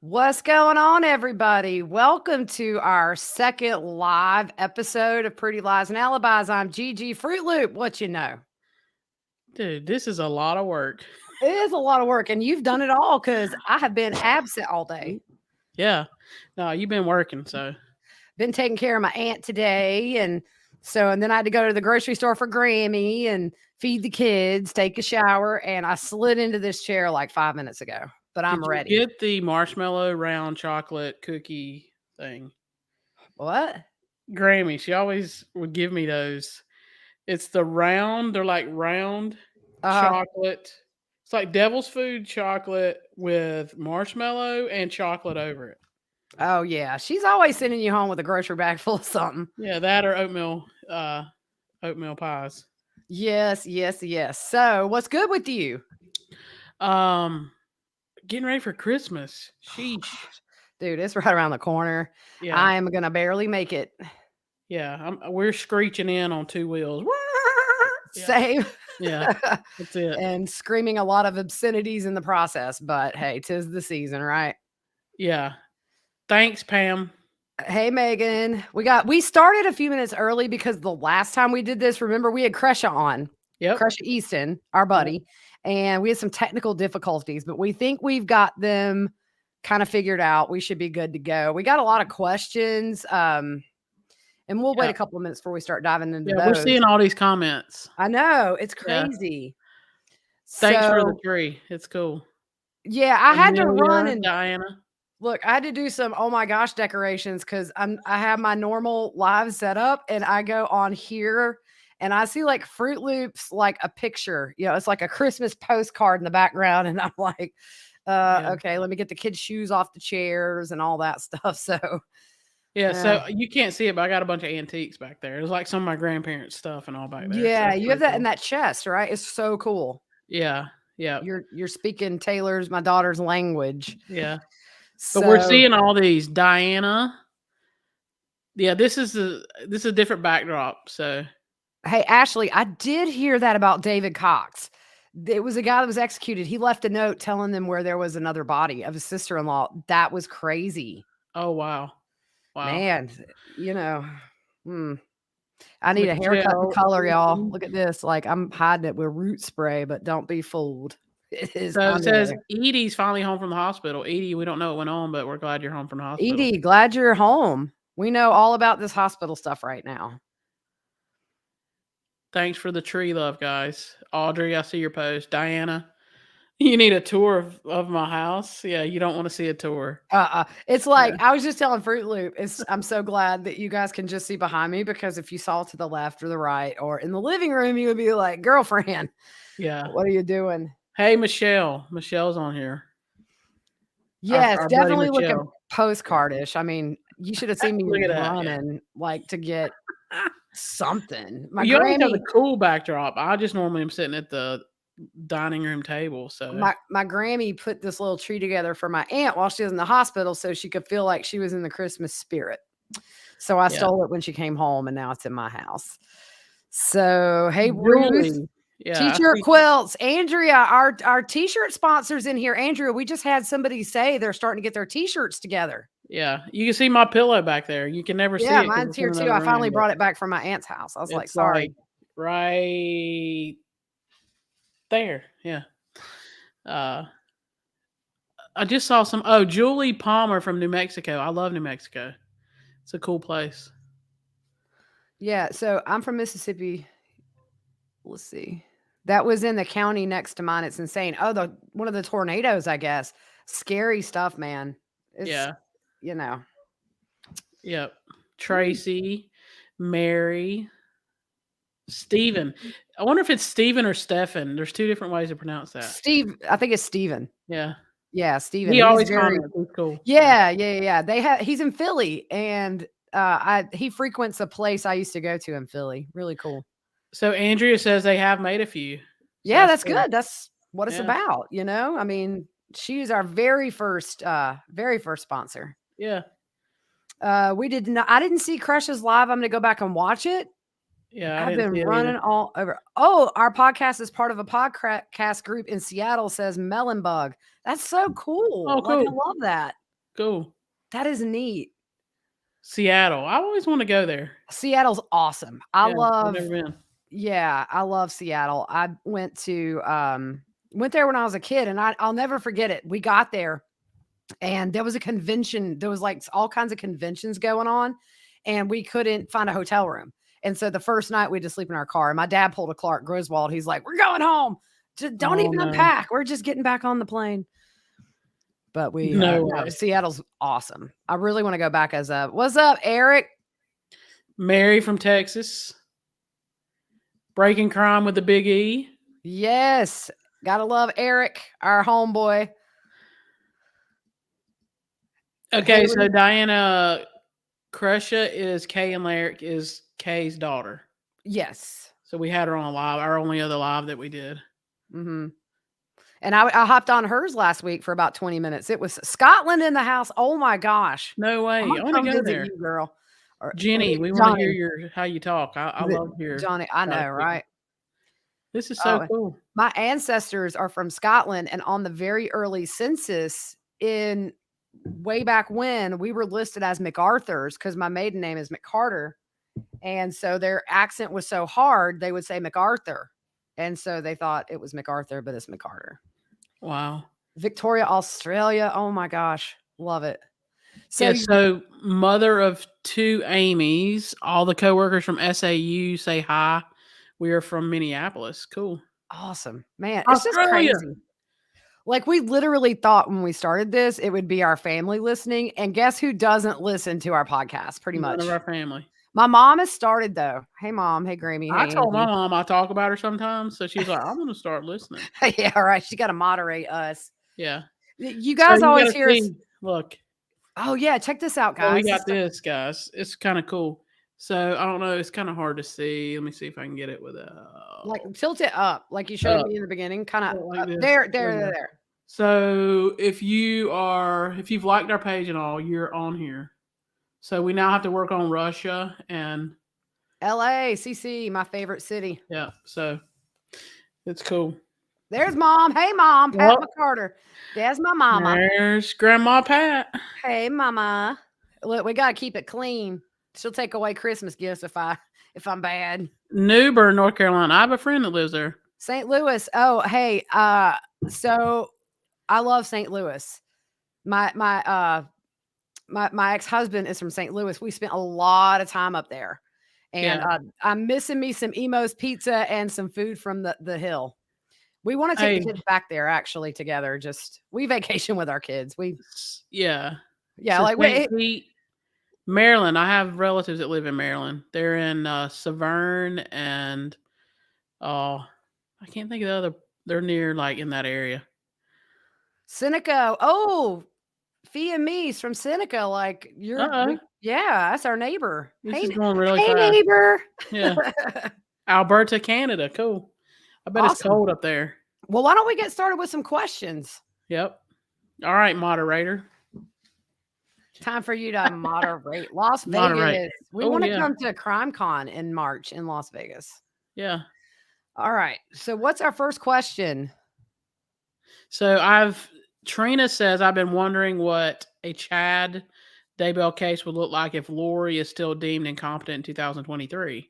What's going on, everybody? Welcome to our second live episode of Pretty Lies and Alibis. I'm Gigi Fruit Loop. What you know? Dude, this is a lot of work. It is a lot of work, and you've done it all because I have been absent all day. Yeah. No, you've been working, so. Been taking care of my aunt today, and then I had to go to the grocery store for Grammy and feed the kids, take a shower, and I slid into this chair like 5 minutes ago. But I'm Did you ready. get the marshmallow round chocolate cookie thing? What? Grammy, she always would give me those. It's the round, they're like round chocolate. It's like devil's food chocolate with marshmallow and chocolate over it. Oh yeah, she's always sending you home with a grocery bag full of something. Yeah, that or oatmeal pies. Yes. So, what's good with you? Getting ready for Christmas. Sheesh. Dude, it's right around the corner. Yeah. I am gonna barely make it. Yeah, we're screeching in on two wheels. Yeah. Same. Yeah, that's it. And screaming a lot of obscenities in the process, but hey, 'tis the season, right? Yeah. Thanks, Pam. Hey Megan, we started a few minutes early because the last time we did this, remember we had Cresha on. Yep. Cresha Easton, our buddy, and we had some technical difficulties, but we think we've got them kind of figured out. We should be good to go. We got a lot of questions. And we'll wait a couple of minutes before we start diving into those. We're seeing all these comments. I know. It's crazy. Thanks for the tree. It's cool. Yeah, I had to run and Diana. Look, I had to do some oh my gosh decorations because I have my normal live setup and I go on here and I see like Fruit Loops, like a picture, it's like a Christmas postcard in the background. And I'm like, okay, let me get the kids' shoes off the chairs and all that stuff. So so you can't see it, but I got a bunch of antiques back there. It's like some of my grandparents' stuff and all back there. Yeah, so you have that in that chest, right? It's so cool. Yeah. You're speaking Taylor's, my daughter's language. Yeah. But we're seeing all these. Diana. Yeah, this is a different backdrop. So hey, Ashley, I did hear that about David Cox. It was a guy that was executed. He left a note telling them where there was another body of his sister-in-law. That was crazy. Oh wow. Man, I need a haircut and color, y'all. Look at this. Like I'm hiding it with root spray, but don't be fooled. It says Edie's finally home from the hospital. Edie, we don't know what went on, but we're glad you're home from the hospital. Edie, glad you're home. We know all about this hospital stuff right now. Thanks for the tree love, guys. Audrey, I see your post. Diana, you need a tour of my house. Yeah, you don't want to see a tour. It's like I was just telling Fruit Loop. I'm so glad that you guys can just see behind me because if you saw to the left or the right or in the living room, you would be like, girlfriend. Yeah. What are you doing? Hey, Michelle. Michelle's on here. Yes, our definitely looking postcardish. I mean, you should have seen me running like to get something. You always have a cool backdrop. I just normally am sitting at the dining room table. So my Grammy put this little tree together for my aunt while she was in the hospital so she could feel like she was in the Christmas spirit. So I stole it when she came home and now it's in my house. So hey, Ruth. T-shirt quilts. Andrea, our t-shirt sponsors in here. Andrea, we just had somebody say they're starting to get their t-shirts together. Yeah, you can see my pillow back there. You can never see it. Yeah, mine's here too. I finally brought it back from my aunt's house. I was like, sorry. Right there. Yeah. I just saw some. Oh, Julie Palmer from New Mexico. I love New Mexico. It's a cool place. Yeah. So I'm from Mississippi. Let's see. That was in the county next to mine. It's insane. Oh, one of the tornadoes, I guess. Scary stuff, man. Yeah. Yep. Tracy, Mary, Stephen. I wonder if it's Stephen or Stefan. There's two different ways to pronounce that. Steve, I think it's Stephen. Yeah. Yeah, Stephen. He always comments. He's cool. Yeah. He's in Philly, and he frequents a place I used to go to in Philly. Really cool. So Andrea says they have made a few. So yeah, that's good. That's what it's about. I mean, she's our very first sponsor. Yeah. I didn't see Crush's live. I'm going to go back and watch it. Yeah. I've been running all over. Oh, our podcast is part of a podcast group in Seattle, says Melon Bug. That's so cool. Oh, cool. I love that. Cool. That is neat. Seattle. I always want to go there. Seattle's awesome. I've never been. Yeah, I love Seattle. I went there when I was a kid, and I'll never forget it. We got there, and there was a convention. There was like all kinds of conventions going on, and we couldn't find a hotel room. And so the first night we had to sleep in our car. And my dad pulled a Clark Griswold. He's like, "We're going home. Don't even unpack. We're just getting back on the plane." But no, Seattle's awesome. I really want to go back what's up, Eric? Mary from Texas. Breaking crime with the big E. Yes. Gotta love Eric, our homeboy. Okay, so Diana Crusha is Kay and Larrick is Kay's daughter. Yes. So we had her on live, our only other live that we did. Mm-hmm. And I hopped on hers last week for about 20 minutes. It was Scotland in the house. Oh my gosh. No way. I want to go there. You, girl. Jenny, we want to hear how you talk. I love hearing Johnny. I know, right? This is so cool. My ancestors are from Scotland, and on the very early census in way back when, we were listed as MacArthur's because my maiden name is McCarter. And so their accent was so hard, they would say MacArthur. And so they thought it was MacArthur, but it's McCarter. Wow. Victoria, Australia. Oh my gosh. Love it. So mother of 2 Amy's, all the coworkers from SAU say hi. We are from Minneapolis. Cool. Awesome. Man, it's just crazy. Like, we literally thought when we started this, it would be our family listening. And guess who doesn't listen to our podcast? Pretty much. None of our family. My mom has started, though. Hey, Mom. Hey, Grammy. I told my mom I talk about her sometimes. So she's like, I'm going to start listening. Yeah, right. She got to moderate us. Yeah. You guys always hear us. Look. Oh, yeah. Check this out, guys. Oh, we got this, guys. It's kind of cool. So I don't know. It's kind of hard to see. Let me see if I can get it with like tilt it up, like you showed me in the beginning. Kind of like there. So if you've liked our page and all, you're on here. So we now have to work on Russia and LA, CC, my favorite city. Yeah. So it's cool. There's Mom. Hey, Mom. Pat McCarter. There's my mama. There's Grandma Pat. Hey, Mama. Look, we got to keep it clean. She'll take away Christmas gifts if I'm bad. Newbern, North Carolina. I have a friend that lives there. St. Louis. Oh, hey. So I love St. Louis. My ex-husband is from St. Louis. We spent a lot of time up there. And I'm missing me some Emo's pizza and some food from the hill. We want to take the kids back there actually together. We vacation with our kids. Yeah. Like Maryland. I have relatives that live in Maryland. They're in Severn and I can't think of the other. They're near like in that area. Seneca. Oh, Fee and me's from Seneca. Like that's our neighbor. This is going really fast. Hey, neighbor. Yeah. Alberta, Canada. Cool. I bet it's cold up there. Well, why don't we get started with some questions? Yep. All right, moderator. Time for you to moderate. Las Vegas. We want to come to CrimeCon in March in Las Vegas. Yeah. All right. So what's our first question? So Trina says, I've been wondering what a Chad Daybell case would look like if Lori is still deemed incompetent in 2023.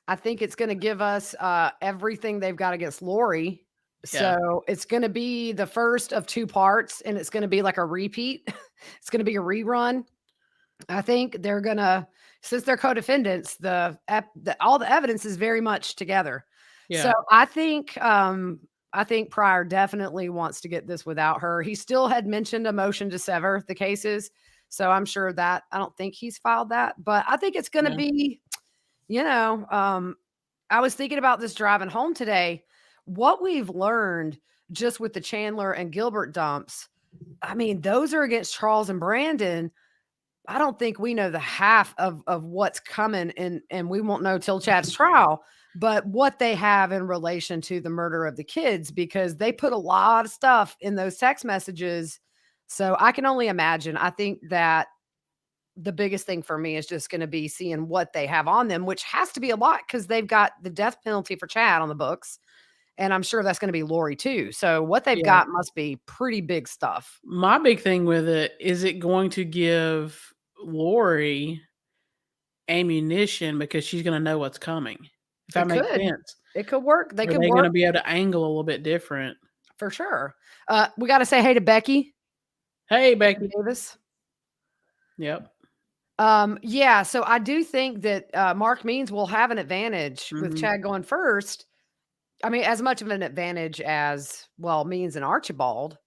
I think it's going to give us everything they've got against Lori. So it's going to be the first of 2 parts, and it's going to be like a repeat. It's going to be a rerun. I think they're going to, since they're co-defendants, all the evidence is very much together. Yeah. So I think Pryor definitely wants to get this without her. He still had mentioned a motion to sever the cases. So I'm sure that I don't think he's filed that, but I think it's going to be, I was thinking about this driving home today. What we've learned just with the Chandler and Gilbert dumps, I mean, those are against Charles and Brandon. I don't think we know the half of what's coming, and we won't know till Chad's trial, but what they have in relation to the murder of the kids, because they put a lot of stuff in those text messages. So I can only imagine. I think that the biggest thing for me is just going to be seeing what they have on them, which has to be a lot because they've got the death penalty for Chad on the books. And I'm sure that's going to be Lori too. So what they've Yeah. got must be pretty big stuff. My big thing with it is it going to give Lori ammunition because she's going to know what's coming. If that It makes could. sense. It could work. They Are could they going to work be able to angle a little bit different? for sure. We got to say hey to Becky. Hey, Becky. Davis. Yep. Yeah, so I do think that Mark Means will have an advantage with Chad going first. I mean, as much of an advantage as, well, Means and Archibald,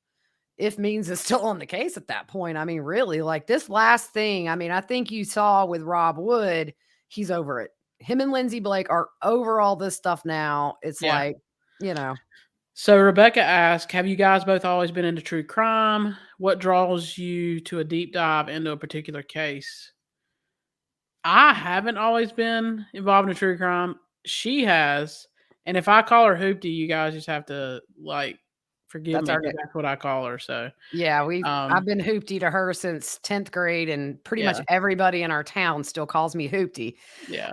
if Means is still on the case at that point. I mean, really, like this last thing, I mean, I think you saw with Rob Wood, he's over it. Him and Lindsay Blake are over all this stuff now. It's like, you know. So Rebecca asked, have you guys both always been into true crime? What draws you to a deep dive into a particular case? I haven't always been involved in true crime. She has. And if I call her Hoopty, you guys just have to forgive me because that's what I call her. So yeah, I've been Hoopty to her since 10th grade, and pretty much everybody in our town still calls me Hoopty. Yeah.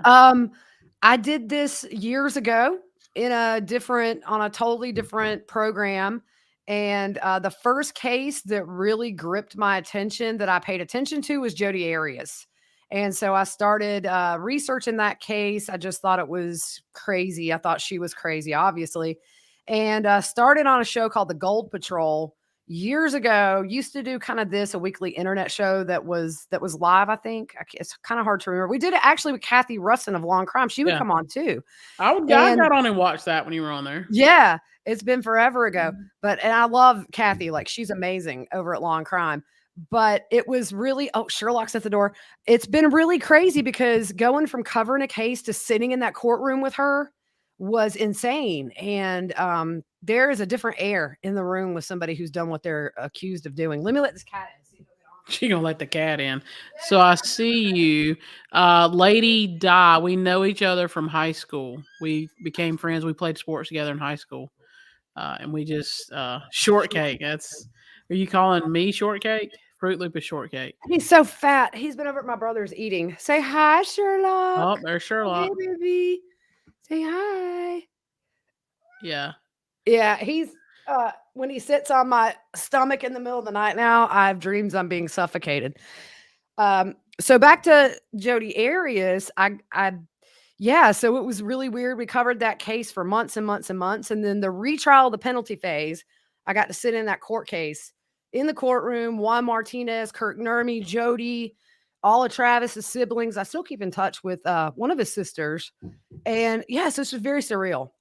I did this years ago on a totally different program. And the first case that really gripped my attention that I paid attention to was Jodi Arias. And so I started researching that case. I just thought it was crazy. I thought she was crazy, obviously. And started on a show called The Gold Patrol years ago. Used to do kind of a weekly internet show that was live, I think. It's kind of hard to remember. We did it actually with Kathy Russin of Law and Crime. She would come on too. I got on and watched that when you were on there. Yeah, it's been forever ago. And I love Kathy. Like, she's amazing over at Law and Crime. But it was really, Sherlock's at the door. It's been really crazy because going from covering a case to sitting in that courtroom with her was insane. And there is a different air in the room with somebody who's done what they're accused of doing. Let me let this cat in. She gonna let the cat in. So I see you. Lady Di, we know each other from high school. We became friends. We played sports together in high school. And we just shortcake. Are you calling me shortcake? Fruit Loop is shortcake. He's so fat. He's been over at my brother's eating. Say hi, Sherlock. Oh, there's Sherlock. Hey, baby. Say hi. Yeah. Yeah, he's when he sits on my stomach in the middle of the night now, I have dreams I'm being suffocated. So back to Jodi Arias, so it was really weird. We covered that case for months and months and months. And then the retrial, the penalty phase, I got to sit in that court case in the courtroom. Juan Martinez, Kirk Nurmi, Jodi, all of Travis's siblings. I still keep in touch with one of his sisters. And so this was very surreal.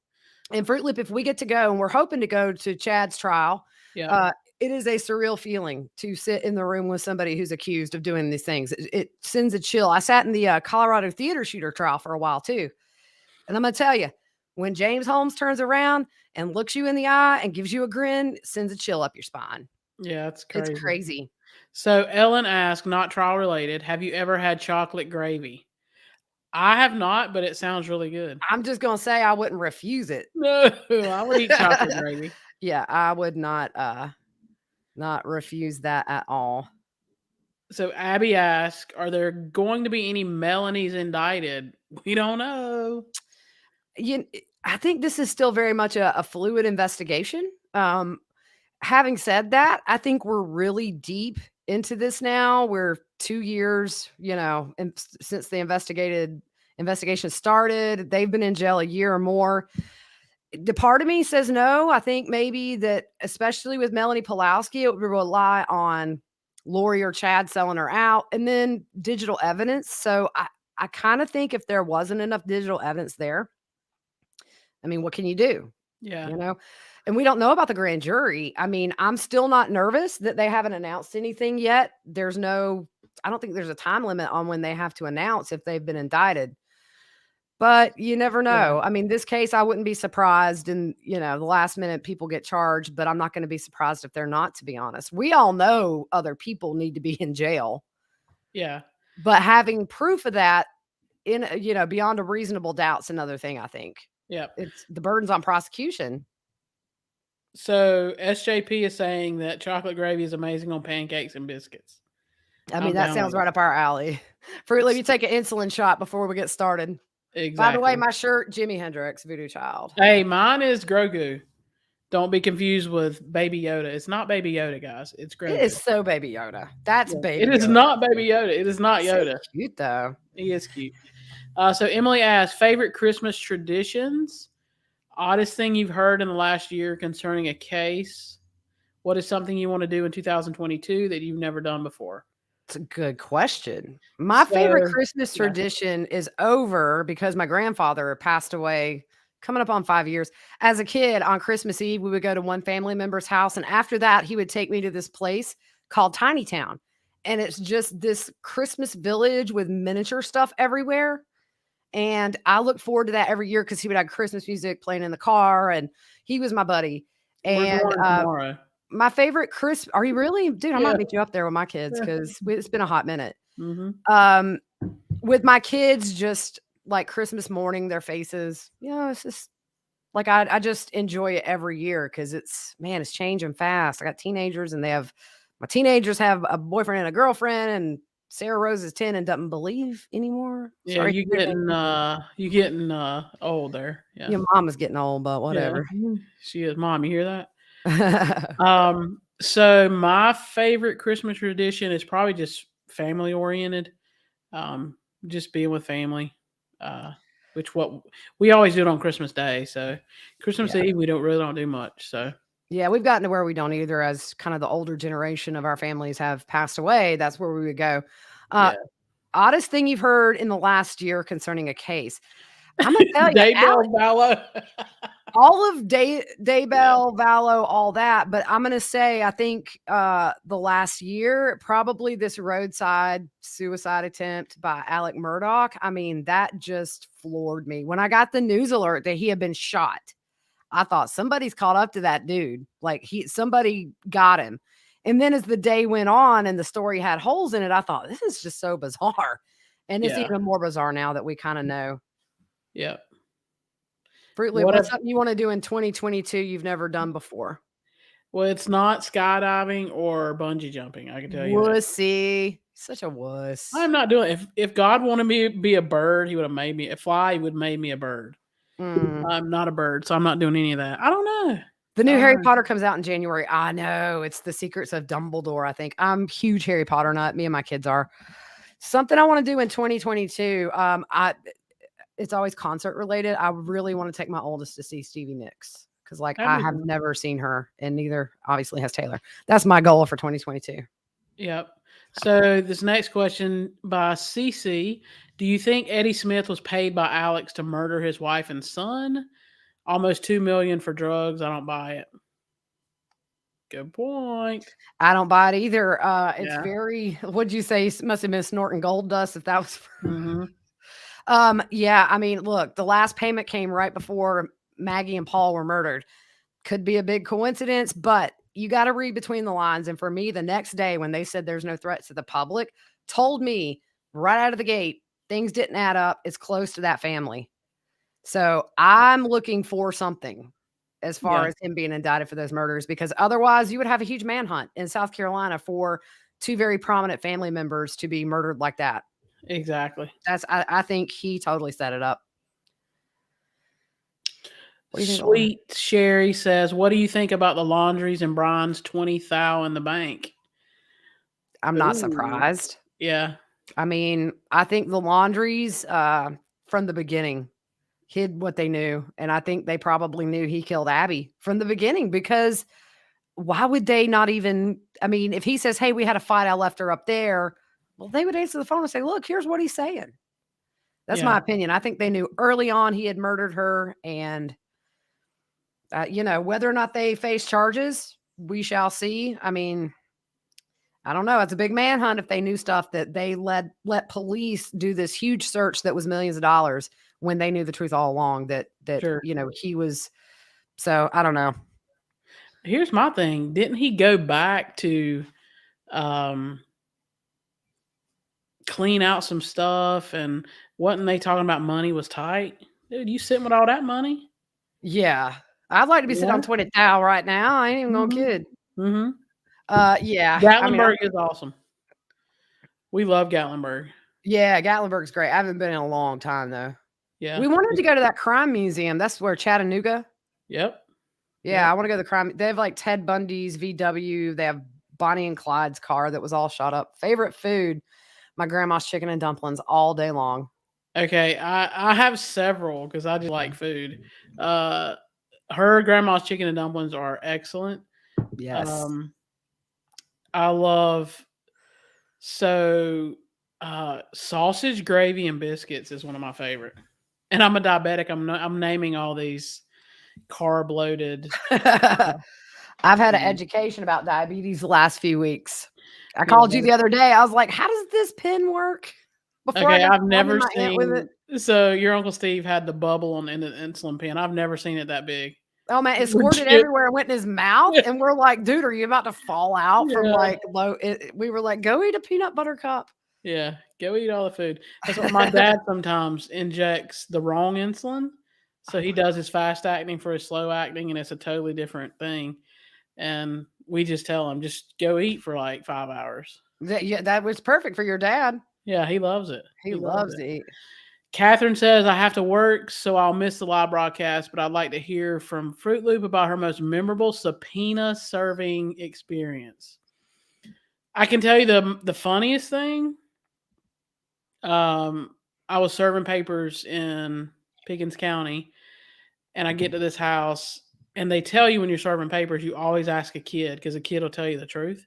And Fruit Loop, if we get to go, and we're hoping to go to Chad's trial, it is a surreal feeling to sit in the room with somebody who's accused of doing these things. It sends a chill. I sat in the Colorado theater shooter trial for a while too. And I'm going to tell you, when James Holmes turns around and looks you in the eye and gives you a grin, it sends a chill up your spine. Yeah, it's crazy. It's crazy. So Ellen asked, not trial related, have you ever had chocolate gravy? I have not, but it sounds really good. I'm just going to say I wouldn't refuse it. No, I would eat chocolate gravy. Yeah, I would not refuse that at all. So Abby asked, are there going to be any Melanies indicted? We don't know. I think this is still very much a fluid investigation. Having said that, I think we're really deep into this now. We're 2 years, since the investigation started. They've been in jail a year or more. The part of me says no. I think maybe that, especially with Melanie Pulowski, it would rely on Lori or Chad selling her out and then digital evidence. So I kind of think if there wasn't enough digital evidence there, I mean, what can you do? Yeah. And we don't know about the grand jury. I mean, I'm still not nervous that they haven't announced anything yet. I don't think there's a time limit on when they have to announce if they've been indicted. But you never know. Yeah. I mean, this case, I wouldn't be surprised in, the last minute people get charged, but I'm not going to be surprised if they're not, to be honest. We all know other people need to be in jail. Yeah. But having proof of that beyond a reasonable doubt's another thing, I think. Yeah. It's the burden's on prosecution. So SJP is saying that chocolate gravy is amazing on pancakes and biscuits. I mean, that sounds right up our alley. Fruit Loop, you take an insulin shot before we get started. Exactly. By the way, my shirt, Jimi Hendrix, Voodoo Child. Hey, mine is Grogu. Don't be confused with Baby Yoda. It's not Baby Yoda, guys. It's Grogu. It is so Baby Yoda. That's Baby It is Yoda. not Baby Yoda. It is not So Yoda. cute though. He is cute. So Emily asks, favorite Christmas traditions? Oddest thing you've heard in the last year concerning a case? What is something you want to do in 2022 that you've never done before? It's a good question. My favorite Christmas tradition is over because my grandfather passed away coming up on 5 years. As a kid, on Christmas Eve, we would go to one family member's house, and after that, he would take me to this place called Tiny Town, and it's just this Christmas village with miniature stuff everywhere, and I look forward to that every year because he would have Christmas music playing in the car, and he was my buddy, We're going tomorrow. My favorite are you really? Dude, I might meet you up there with my kids because it's been a hot minute. Mm-hmm. With my kids, just like Christmas morning, their faces, it's just like I just enjoy it every year because it's changing fast. I got teenagers and my teenagers have a boyfriend and a girlfriend, and Sarah Rose is 10 and doesn't believe anymore. Yeah, Sorry, you getting old there. Yeah. Your mom is getting old, but whatever. Yeah. She is. Mom, you hear that? So my favorite Christmas tradition is probably just family oriented. Just being with family. Which what we always do it on Christmas Day. So Christmas Eve we don't do much. So yeah, we've gotten to where we don't either, as kind of the older generation of our families have passed away. That's where we would go. Oddest thing you've heard in the last year concerning a case. I'm gonna tell you, Daybell, Vallow. all of Daybell, Vallow, all that. But I'm gonna say, I think the last year, probably this roadside suicide attempt by Alec Murdaugh. I mean, that just floored me. When I got the news alert that he had been shot, I thought somebody's caught up to that dude. Like somebody got him. And then as the day went on and the story had holes in it, I thought, this is just so bizarre. And it's even more bizarre now that we kind of know. Yeah. Fruit Loop, what's something you want to do in 2022 you've never done before? Well, it's not skydiving or bungee jumping. I can tell you. Wussy. Such a wuss. I'm not doing it. If God wanted me to be a bird, he would have made me a fly. He would have made me a bird. I'm not a bird, so I'm not doing any of that. I don't know. The new Harry Potter comes out in January. I know. It's The Secrets of Dumbledore, I think. I'm a huge Harry Potter nut. Me and my kids are. Something I want to do in 2022. It's always concert related. I really want to take my oldest to see Stevie Nicks because, I have never seen her, and neither obviously has Taylor. That's my goal for 2022. Yep. So this next question by CC: do you think Eddie Smith was paid by Alex to murder his wife and son? Almost $2 million for drugs. I don't buy it. Good point. I don't buy it either. It's very. What'd you say? Must have been snorting gold dust if that was. Yeah. I mean, look, the last payment came right before Maggie and Paul were murdered. Could be a big coincidence, but you got to read between the lines. And for me, the next day when they said there's no threats to the public, told me right out of the gate, things didn't add up. It's close to that family. So I'm looking for something as far as him being indicted for those murders, because otherwise you would have a huge manhunt in South Carolina for two very prominent family members to be murdered like that. Exactly. I think he totally set it up. Sweet Sherry says, what do you think about the Laundries and Brian's 20 thou in the bank? I'm not surprised. Yeah. I mean, I think the Laundries from the beginning hid what they knew. And I think they probably knew he killed Abby from the beginning, because why would they not even, I mean, if he says, hey, we had a fight, I left her up there, well, they would answer the phone and say, look, here's what he's saying. That's my opinion. I think they knew early on he had murdered her, and whether or not they face charges, we shall see. I mean, I don't know. It's a big manhunt if they knew stuff that they let police do this huge search that was millions of dollars when they knew the truth all along that he was. So I don't know. Here's my thing. Didn't he go back to clean out some stuff, and wasn't they talking about money was tight? Dude, you sitting with all that money? Yeah. I'd like to be sitting on 20 thou right now. I ain't even gonna kid. Yeah. Gatlinburg is awesome. We love Gatlinburg. Yeah, Gatlinburg's great. I haven't been in a long time though. Yeah. We wanted to go to that crime museum. That's where Chattanooga. Yep. Yeah, I want to go to the crime. They have like Ted Bundy's VW. They have Bonnie and Clyde's car that was all shot up. Favorite food? My grandma's chicken and dumplings all day long. Okay, I have several because I just like food. Her grandma's chicken and dumplings are excellent. Yes. I love sausage gravy and biscuits is one of my favorite. And I'm a diabetic. I'm naming all these carb loaded. I've had an education about diabetes the last few weeks. I called you the other day. I was like, "How does this pen work?" Before I've never seen. With it. So your Uncle Steve had the bubble on the insulin pen. I've never seen it that big. Oh man, it squirted everywhere. It went in his mouth, and we're like, "Dude, are you about to fall out from like low?" We were like, "Go eat a peanut butter cup." Yeah, go eat all the food. That's what my dad sometimes injects the wrong insulin. So he does his fast acting for his slow acting, and it's a totally different thing. And we just tell him, just go eat for like 5 hours. That was perfect for your dad. Yeah, he loves it. He loves to eat. Catherine says, I have to work, so I'll miss the live broadcast, but I'd like to hear from Fruit Loop about her most memorable subpoena serving experience. I can tell you the funniest thing. I was serving papers in Pickens County, and I get to this house, and they tell you when you're serving papers, you always ask a kid because a kid will tell you the truth.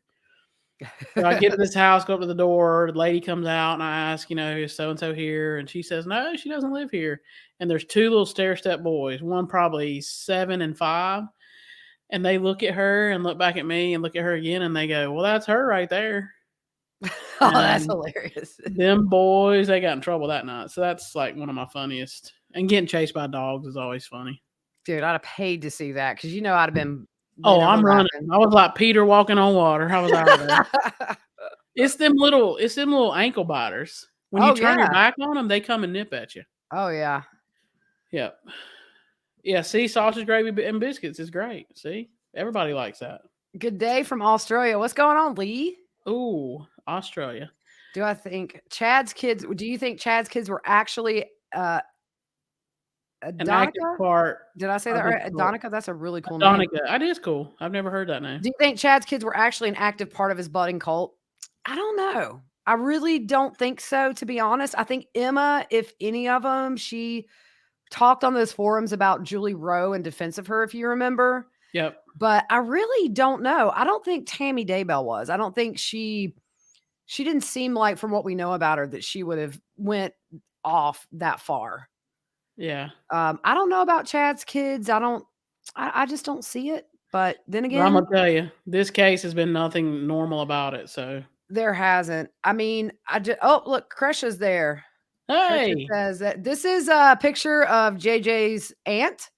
So I get to this house, go up to the door, the lady comes out, and I ask, is so-and-so here? And she says, no, she doesn't live here. And there's 2 little stair-step boys, one probably 7 and 5. And they look at her and look back at me and look at her again, and they go, well, that's her right there. Oh, that's hilarious. Them boys, they got in trouble that night. So that's like one of my funniest. And getting chased by dogs is always funny. Dude, I'd have paid to see that because I'd have been. Oh, I'm running. I was like Peter walking on water. I was out of there. It's them little ankle biters. When you turn your back on them, they come and nip at you. Oh, yeah. Yep. Yeah, see, sausage gravy and biscuits is great. See? Everybody likes that. Good day from Australia. What's going on, Lee? Ooh, Australia. Do you think Chad's kids were actually an active part? Did I say that right? Adonica? That's a really cool name. Adonica. That is cool. I've never heard that name. Do you think Chad's kids were actually an active part of his budding cult? I don't know. I really don't think so, to be honest. I think Emma, if any of them, she talked on those forums about Julie Rowe in defense of her, if you remember. Yep. But I really don't know. I don't think Tammy Daybell was. I don't think she didn't seem like, from what we know about her, that she would have went off that far. Yeah. I don't know about Chad's kids. I just don't see it. But then again, I'm gonna tell you, this case has been nothing normal about it. So there hasn't. I mean, look, Kresha's there. Hey, Kresha says that this is a picture of JJ's aunt.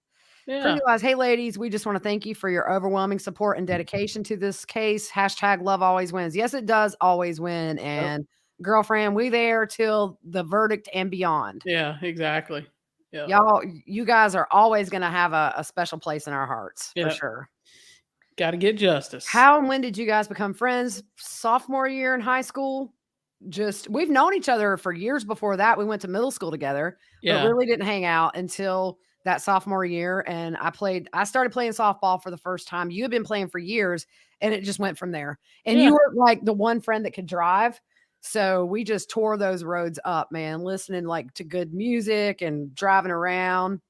Yeah. Hey, ladies, we just want to thank you for your overwhelming support and dedication to this case. # love always wins. Yes, it does always win. And girlfriend, we there till the verdict and beyond. Yeah, exactly. Yep. Y'all, you guys are always going to have a special place in our hearts for sure. Got to get justice. How and when did you guys become friends? Sophomore year in high school? We've known each other for years before that. We went to middle school together, but really didn't hang out until that sophomore year. And I started playing softball for the first time. You had been playing for years, and it just went from there. And you were like the one friend that could drive. So we just tore those roads up, man, listening like to good music and driving around.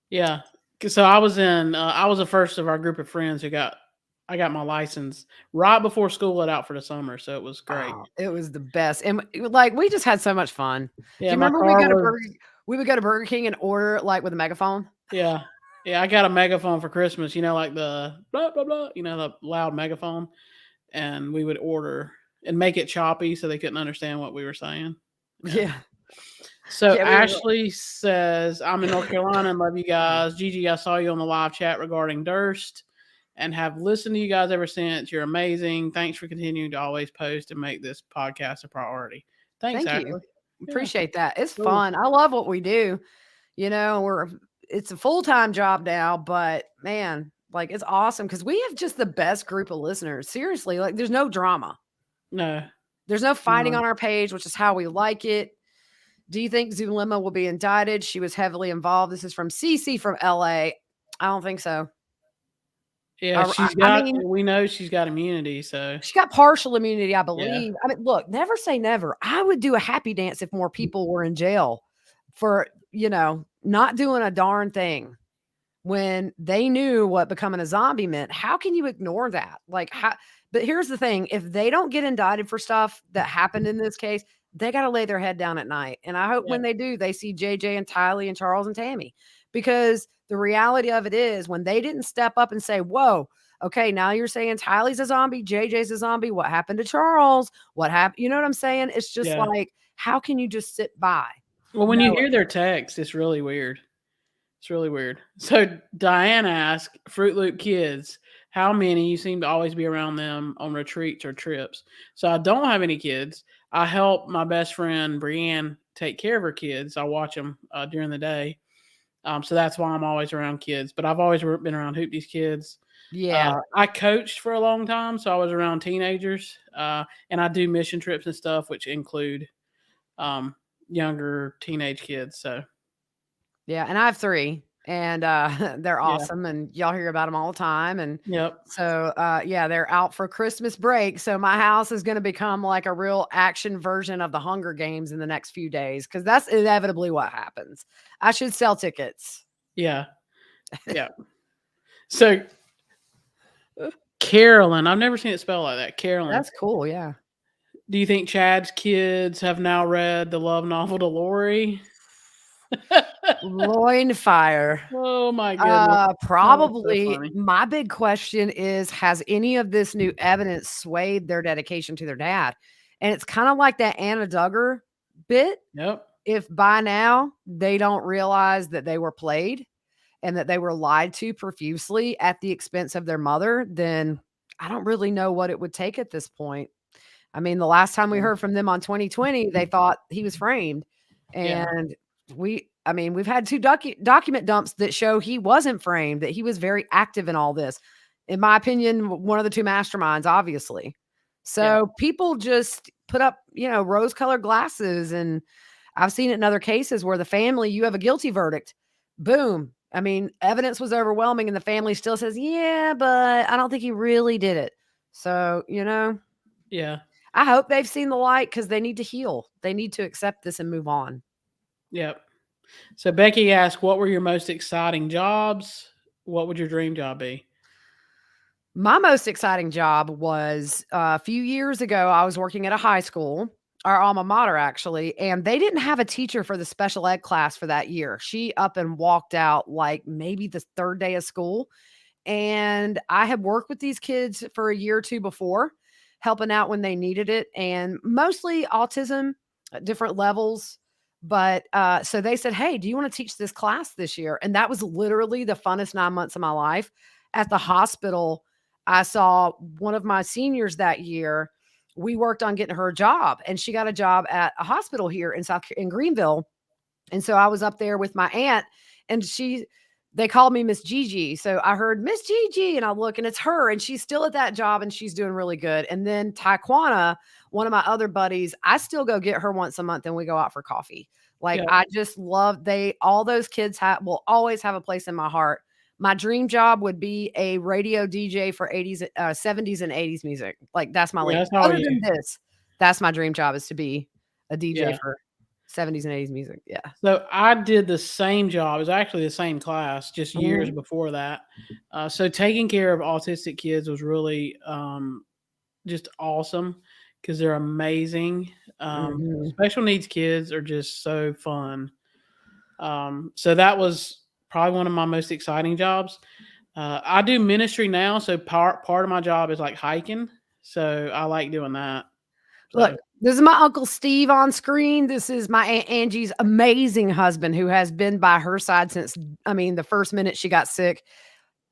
Yeah. So I was the first of our group of friends I got my license right before school let out for the summer. So it was great. Oh, it was the best. And like, we just had so much fun. Yeah. Do you remember we would go to Burger King and order like with a megaphone? Yeah. Yeah. I got a megaphone for Christmas, like the blah, blah, blah, the loud megaphone. And we would order and make it choppy so they couldn't understand what we were saying. Yeah. So Ashley says, I'm in North Carolina and love you guys. Gigi, I saw you on the live chat regarding Durst and have listened to you guys ever since. You're amazing. Thanks for continuing to always post and make this podcast a priority. Thank Ashley. You. Appreciate that. It's fun. I love what we do. It's a full-time job now, but man, like it's awesome because we have just the best group of listeners. Seriously, like there's no drama. No. There's no fighting on our page, which is how we like it. Do you think Zulema will be indicted? She was heavily involved. This is from CC from LA. I don't think so. Yeah, I mean, we know she's got immunity, so. She got partial immunity, I Yeah. believe. I mean, look, never say never. I would do a happy dance if more people were in jail for, not doing a darn thing when they knew what becoming a zombie meant. How can you ignore that? But here's the thing, if they don't get indicted for stuff that happened in this case, they got to lay their head down at night. And I hope when they do, they see JJ and Tylee and Charles and Tammy, because the reality of it is when they didn't step up and say, whoa, okay, now you're saying Tylee's a zombie, JJ's a zombie. What happened to Charles? What happened? You know what I'm saying? It's just like, how can you just sit by? Well, when you hear their text, it's really weird. It's really weird. So Diane asked, Fruit Loop kids, how many? You seem to always be around them on retreats or trips. So I don't have any kids. I help my best friend Brienne take care of her kids. I watch them during the day. So that's why I'm always around kids. But I've always been around Hoopty's kids. Yeah. I coached for a long time, so I was around teenagers. And I do mission trips and stuff, which include younger teenage kids. So. Yeah, and I have 3, and they're awesome, and y'all hear about them all the time, and so, they're out for Christmas break, so my house is gonna become like a real action version of the Hunger Games in the next few days, because that's inevitably what happens. I should sell tickets. Yeah. Yeah. So, Carolyn, I've never seen it spelled like that, Carolyn. That's cool, yeah. Do you think Chad's kids have now read the love novel to Lori? Loin fire. Oh my goodness. Probably. So my big question is, has any of this new evidence swayed their dedication to their dad? And it's kind of like that Anna Duggar bit. Yep. If by now they don't realize that they were played and that they were lied to profusely at the expense of their mother, then I don't really know what it would take at this point. I mean, the last time we heard from them on 2020, they thought he was framed. And we've had 2 document dumps that show he wasn't framed, that he was very active in all this. In my opinion, one of the 2 masterminds, obviously. So people just put up, rose-colored glasses. And I've seen it in other cases where the family, you have a guilty verdict. Boom. I mean, evidence was overwhelming and the family still says, yeah, but I don't think he really did it. So, Yeah. I hope they've seen the light because they need to heal. They need to accept this and move on. Yep. So Becky asked, what were your most exciting jobs? What would your dream job be? My most exciting job was a few years ago. I was working at a high school, our alma mater, actually, and they didn't have a teacher for the special ed class for that year. She up and walked out like maybe the 3rd day of school. And I had worked with these kids for a year or 2 before, helping out when they needed it, and mostly autism at different levels. But so they said, hey, do you want to teach this class this year? And that was literally the funnest 9 months of my life. At the hospital, I saw one of my seniors that year. We worked on getting her a job, and she got a job at a hospital here in Greenville. And so I was up there with my aunt, and they called me Miss Gigi. So I heard Miss Gigi, and I look, and it's her, and she's still at that job, and she's doing really good. And then Taekwana, one of my other buddies, I still go get her once a month, and we go out for coffee. I just love all those kids will always have a place in my heart. My dream job would be a radio DJ for 70s and 80s music. That's my lead. Other than this, that's my dream job, is to be a DJ for 70s and 80s music. Yeah. So I did the same job. It was actually the same class, just years before that. So taking care of autistic kids was really just awesome because they're amazing. Special needs kids are just so fun. So that was probably one of my most exciting jobs. I do ministry now, so part of my job is like hiking. So I like doing that. So. Look, this is my Uncle Steve on screen. This is my Aunt Angie's amazing husband, who has been by her side since, the first minute she got sick.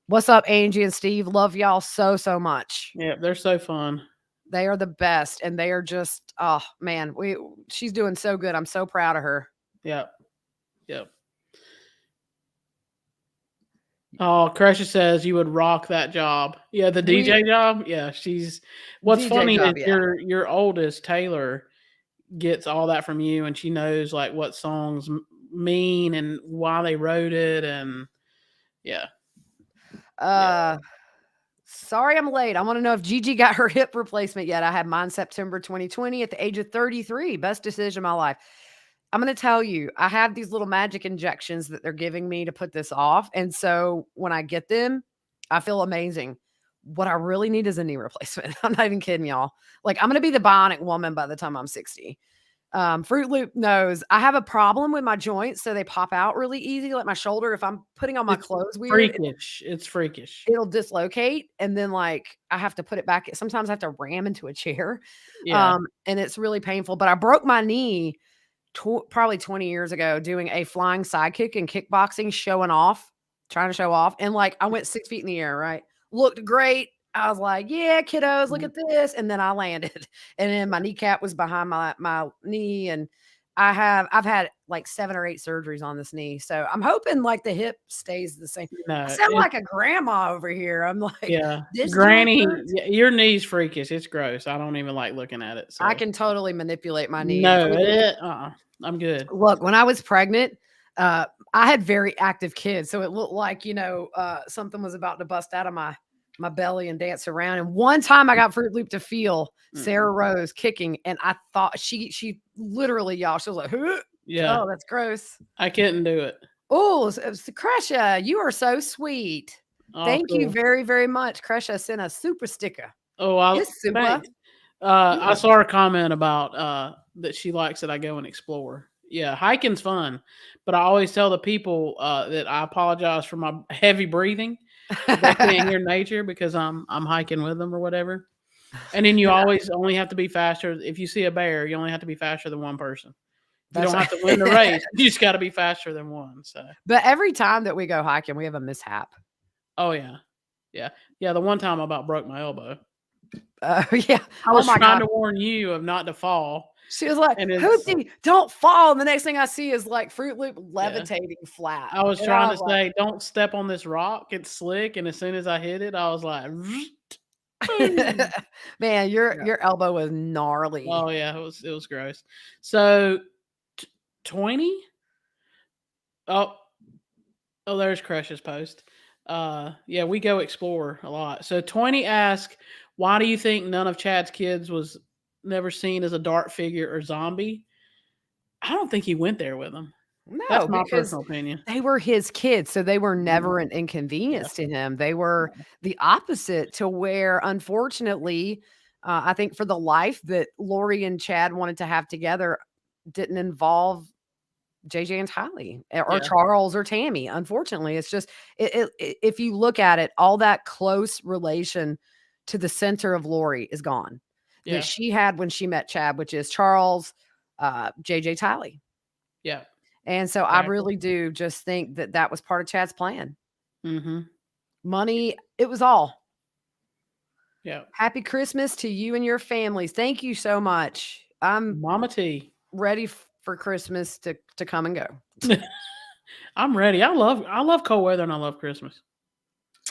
What's up, Angie and Steve? Love y'all so, so much. Yeah, they're so fun. They are the best, and they are just, oh man, she's doing so good. I'm so proud of her. Yep. Yep. Oh, Crusher says you would rock that job. Yeah, the DJ job. Yeah, what's DJ funny job, is your oldest, Taylor, gets all that from you, and she knows like what songs mean and why they wrote it, and yeah. Sorry I'm late. I want to know if Gigi got her hip replacement yet. I had mine September 2020 at the age of 33. Best decision of my life. I'm going to tell you, I have these little magic injections that they're giving me to put this off. And so when I get them, I feel amazing. What I really need is a knee replacement. I'm not even kidding y'all. Like, I'm going to be the bionic woman by the time I'm 60. Fruit Loop knows I have a problem with my joints, so they pop out really easy. Like my shoulder, if I'm putting on my clothes weird, it's freakish. It'll dislocate, and then like I have to put it back. Sometimes I have to ram into a chair, Yeah. And it's really painful. But I broke my knee probably 20 years ago doing a flying sidekick in kickboxing, trying to show off, and like I went 6 feet in the air. Right, looked great. I was like, yeah, kiddos, look at this. And then I landed. And then my kneecap was behind my knee. And I've had like 7 or 8 surgeries on this knee. So I'm hoping like the hip stays the same. No, I sound like a grandma over here. I'm like, yeah, Granny, your knee's freakish. It's gross. I don't even like looking at it. So I can totally manipulate my knee. No, I'm good. Look, when I was pregnant, I had very active kids. So it looked like, something was about to bust out of my belly and dance around. And one time I got Fruit Loop to feel Sarah Rose kicking, and I thought she literally, y'all, she was like, huh? Yeah. Oh, that's gross. I couldn't do it. Oh, Kresha, you are so sweet. Thank you very, very much. Kresha sent a super sticker. Oh, super. I saw her comment about that she likes that I go and explore. Yeah, hiking's fun, but I always tell the people that I apologize for my heavy breathing. They can't hear nature because I'm hiking with them or whatever. And then you always only have to be faster. If you see a bear, you only have to be faster than one person. You don't have to win the race. You just got to be faster than one. So, but every time that we go hiking, we have a mishap. Oh yeah. The one time I about broke my elbow. Yeah, I was trying to warn you of not to fall. She was like, Hoopty, don't fall. And the next thing I see is like Fruit Loop levitating flat. I was trying to say, don't step on this rock. It's slick. And as soon as I hit it, I was like, man, your elbow was gnarly. Oh yeah, it was gross. So 20? Oh, there's Crush's post. Yeah, we go explore a lot. So 20 asked, why do you think none of Chad's kids was never seen as a dark figure or zombie? I don't think he went there with them. No, that's my personal opinion. They were his kids, so they were never an inconvenience to him. They were the opposite, to where, unfortunately, I think for the life that Lori and Chad wanted to have together didn't involve JJ and Tylee or Charles or Tammy. Unfortunately, it's just if you look at it, all that close relation to the center of Lori is gone that she had when she met Chad, which is Charles, JJ, Tylee. Yeah. And so I really do just think that was part of Chad's plan. Mm-hmm. Money, it was all. Yeah. Happy Christmas to you and your families. Thank you so much. I'm Mama T. Ready for Christmas to come and go. I'm ready. I love cold weather and I love Christmas.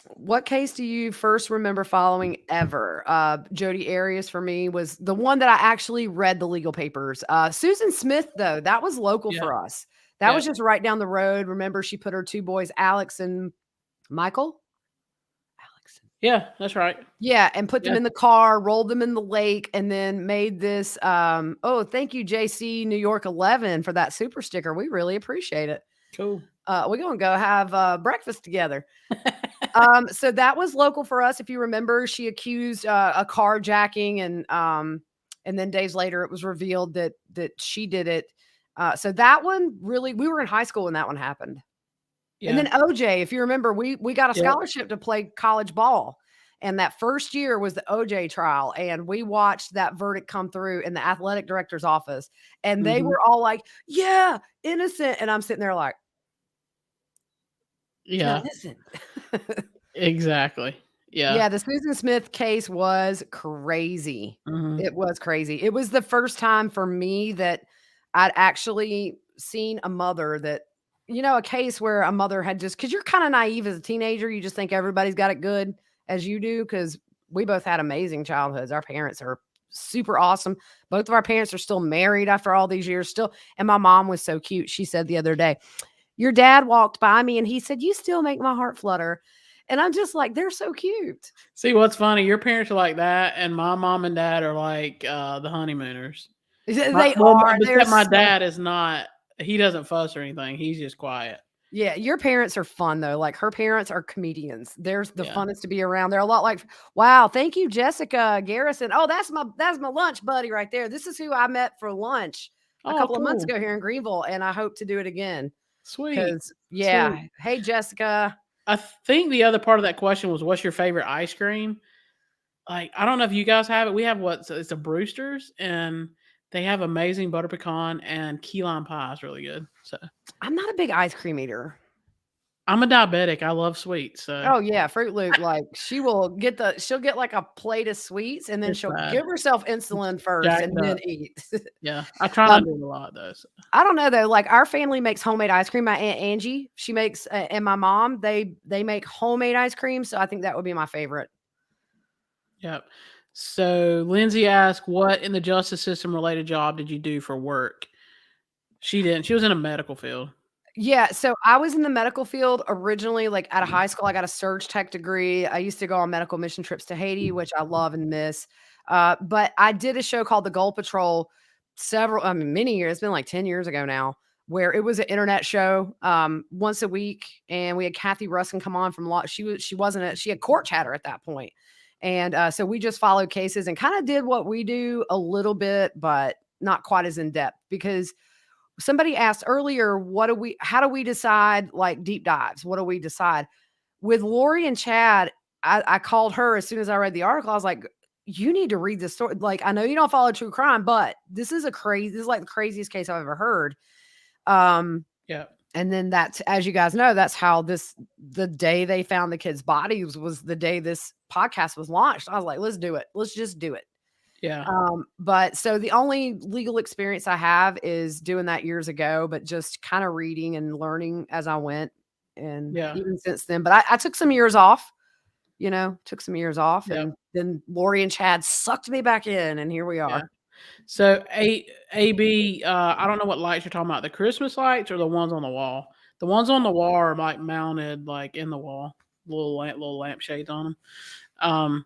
What case do you first remember following ever? Jodi Arias for me was the one that I actually read the legal papers. Susan Smith, though, that was local for us. That was just right down the road. Remember, she put her 2 boys, Alex and Michael? Yeah, that's right. Yeah, and put them in the car, rolled them in the lake, and then made this. Thank you, JC New York 11 for that super sticker. We really appreciate it. Cool. We're gonna go have breakfast together. So that was local for us. If you remember, she accused a carjacking, and then days later it was revealed that she did it. So that one really, we were in high school when that one happened. Yeah. And then OJ, if you remember, we got a scholarship to play college ball. And that first year was the OJ trial. And we watched that verdict come through in the athletic director's office. And they were all like, yeah, innocent. And I'm sitting there like, yeah, innocent. Exactly. Yeah. Yeah. The Susan Smith case was crazy. It was crazy. It was the first time for me that I'd actually seen a mother that, a case where a mother had just, because you're kind of naive as a teenager. You just think everybody's got it good as you do, because we both had amazing childhoods. Our parents are super awesome. Both of our parents are still married after all these years still. And my mom was so cute. She said the other day, your dad walked by me and he said, you still make my heart flutter. And I'm just like, they're so cute. See, what's funny, your parents are like that, and my mom and dad are like the honeymooners. They are. Except my dad is not. He doesn't fuss or anything. He's just quiet. Yeah, your parents are fun though. Like her parents are comedians. They're the funnest to be around. They're a lot like, wow, thank you, Jessica Garrison. Oh, that's my lunch buddy right there. This is who I met for lunch a couple of months ago here in Greenville, and I hope to do it again. Sweet. Sweet. Hey, Jessica. I think the other part of that question was, what's your favorite ice cream? Like, I don't know if you guys have it. We have it's a Brewster's, and they have amazing butter pecan and key lime pie is really good. So I'm not a big ice cream eater. I'm a diabetic. I love sweets. So. Oh yeah, Fruit Loop. Like she'll get like a plate of sweets, and then she'll give herself insulin first and then eat. Yeah, I try not to do it a lot though. So. I don't know though. Like our family makes homemade ice cream. My Aunt Angie, she makes, and my mom, they make homemade ice cream. So I think that would be my favorite. Yep. So Lindsay asked, what in the justice system related job did you do for work? She didn't. She was in a medical field. Yeah, so I was in the medical field originally, like out of high school. I got a surge tech degree. I used to go on medical mission trips to Haiti, which I love and miss. But I did a show called The Gold Patrol many years. It's been like 10 years ago now, where it was an internet show once a week. And we had Kathy Ruskin come on from law. She had court chatter at that point. And so we just followed cases and kind of did what we do a little bit, but not quite as in depth, because somebody asked earlier, how do we decide like deep dives? What do we decide? With Lori and Chad, I called her as soon as I read the article. I was like, you need to read this story. Like, I know you don't follow true crime, but this is like the craziest case I've ever heard. Yeah. And then that's, as you guys know, that's how the day they found the kids' bodies was the day this podcast was launched. I was like, let's do it. Let's just do it. Yeah. But so the only legal experience I have is doing that years ago, but just kind of reading and learning as I went. And even since then, but I took some years off, and then Lori and Chad sucked me back in, and here we are. Yeah. So AB, I don't know what lights you're talking about, the Christmas lights or the ones on the wall. The ones on the wall are like mounted like in the wall, little lampshades on them.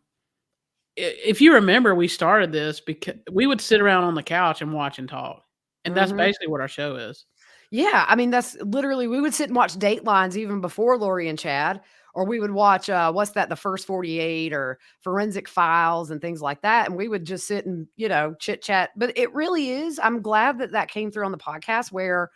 If you remember, we started this because we would sit around on the couch and watch and talk. And that's basically what our show is. Yeah. I mean, that's literally, we would sit and watch Datelines even before Lori and Chad, or we would watch, The First 48 or Forensic Files and things like that. And we would just sit and, chit chat. But it really is, I'm glad that came through on the podcast, where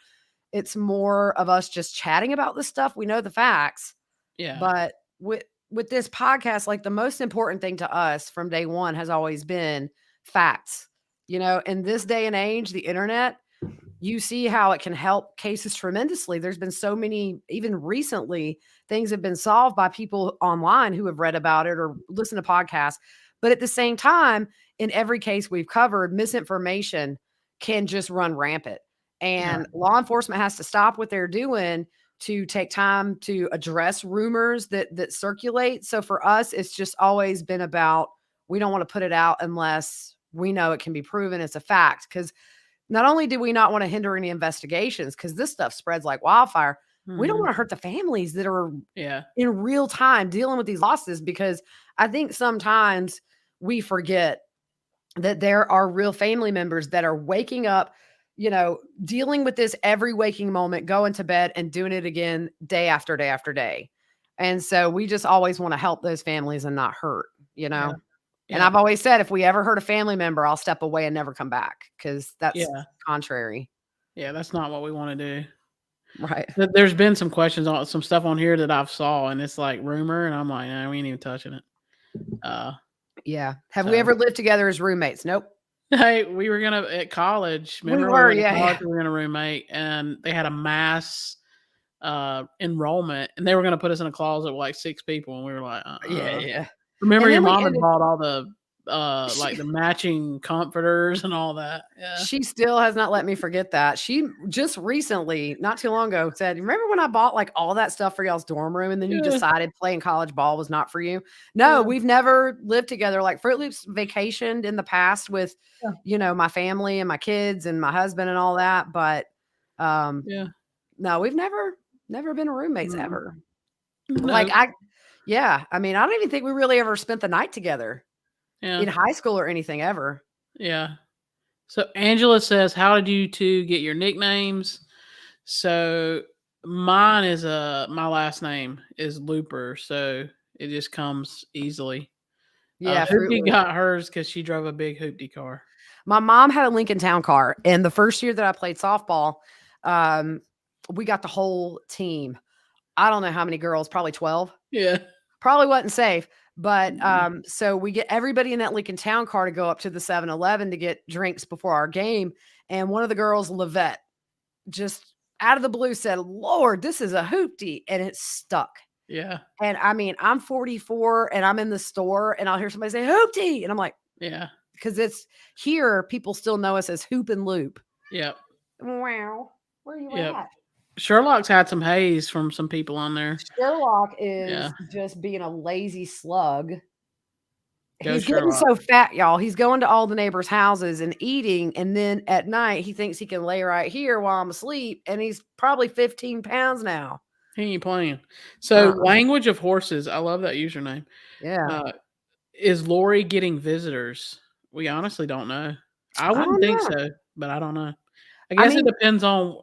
it's more of us just chatting about this stuff. We know the facts. Yeah. But with this podcast, like the most important thing to us from day one has always been facts. In this day and age, the internet, you see how it can help cases tremendously. There's been so many, even recently, things have been solved by people online who have read about it or listened to podcasts. But at the same time, in every case we've covered, misinformation can just run rampant. And law enforcement has to stop what they're doing to take time to address rumors that circulate. So for us, it's just always been about, we don't want to put it out unless we know it can be proven it's a fact. Because not only do we not want to hinder any investigations, because this stuff spreads like wildfire, we don't want to hurt the families that are in real time dealing with these losses, because I think sometimes we forget that there are real family members that are waking up, dealing with this every waking moment, going to bed and doing it again day after day after day. And so we just always want to help those families and not hurt, Yeah. And I've always said, if we ever hurt a family member, I'll step away and never come back, because that's contrary. Yeah, that's not what we want to do. Right. There's been some questions on some stuff on here that I've saw, and it's like rumor, and I'm like, nah, we ain't even touching it. Yeah. Have we ever lived together as roommates? Nope. Hey, we were at college. Remember, we were gonna roommate, and they had a mass enrollment, and they were gonna put us in a closet with like 6 people, and we were like, yeah. Remember, your mom had bought all the like the matching comforters and all that. Yeah. She still has not let me forget that. She just recently, not too long ago, said, "Remember when I bought like all that stuff for y'all's dorm room and then you decided playing college ball was not for you?" No, we've never lived together. Like Fruit Loops vacationed in the past with, my family and my kids and my husband and all that. But no, we've never been roommates ever. No. Like I mean, I don't even think we really ever spent the night together in high school or anything ever. Yeah. So Angela says, "How did you two get your nicknames?" So mine is my last name is Looper, so it just comes easily. Yeah, Hoopty got hers because she drove a big Hoopty car. My mom had a Lincoln Town car, and the first year that I played softball, we got the whole team. I don't know how many girls, probably 12. Yeah. Probably wasn't safe. But so we get everybody in that Lincoln Town car to go up to the 7-Eleven to get drinks before our game. And one of the girls, Lavette, just out of the blue said, "Lord, this is a hoopty." And it stuck. Yeah. And I mean, I'm 44 and I'm in the store and I'll hear somebody say hoopty. And I'm like, yeah. Because it's here, people still know us as Hoop and Loop. Yep. Wow. Where are you at? Sherlock's had some haze from some people on there. Sherlock is just being a lazy slug. He's Sherlock. getting so fat, y'all. He's going to all the neighbors' houses and eating. And then at night, he thinks he can lay right here while I'm asleep. And he's probably 15 pounds now. He ain't playing. So Language of Horses. I love that username. Yeah. Is Lori getting visitors? We honestly don't know. I wouldn't think so, but I don't know. I guess it depends on,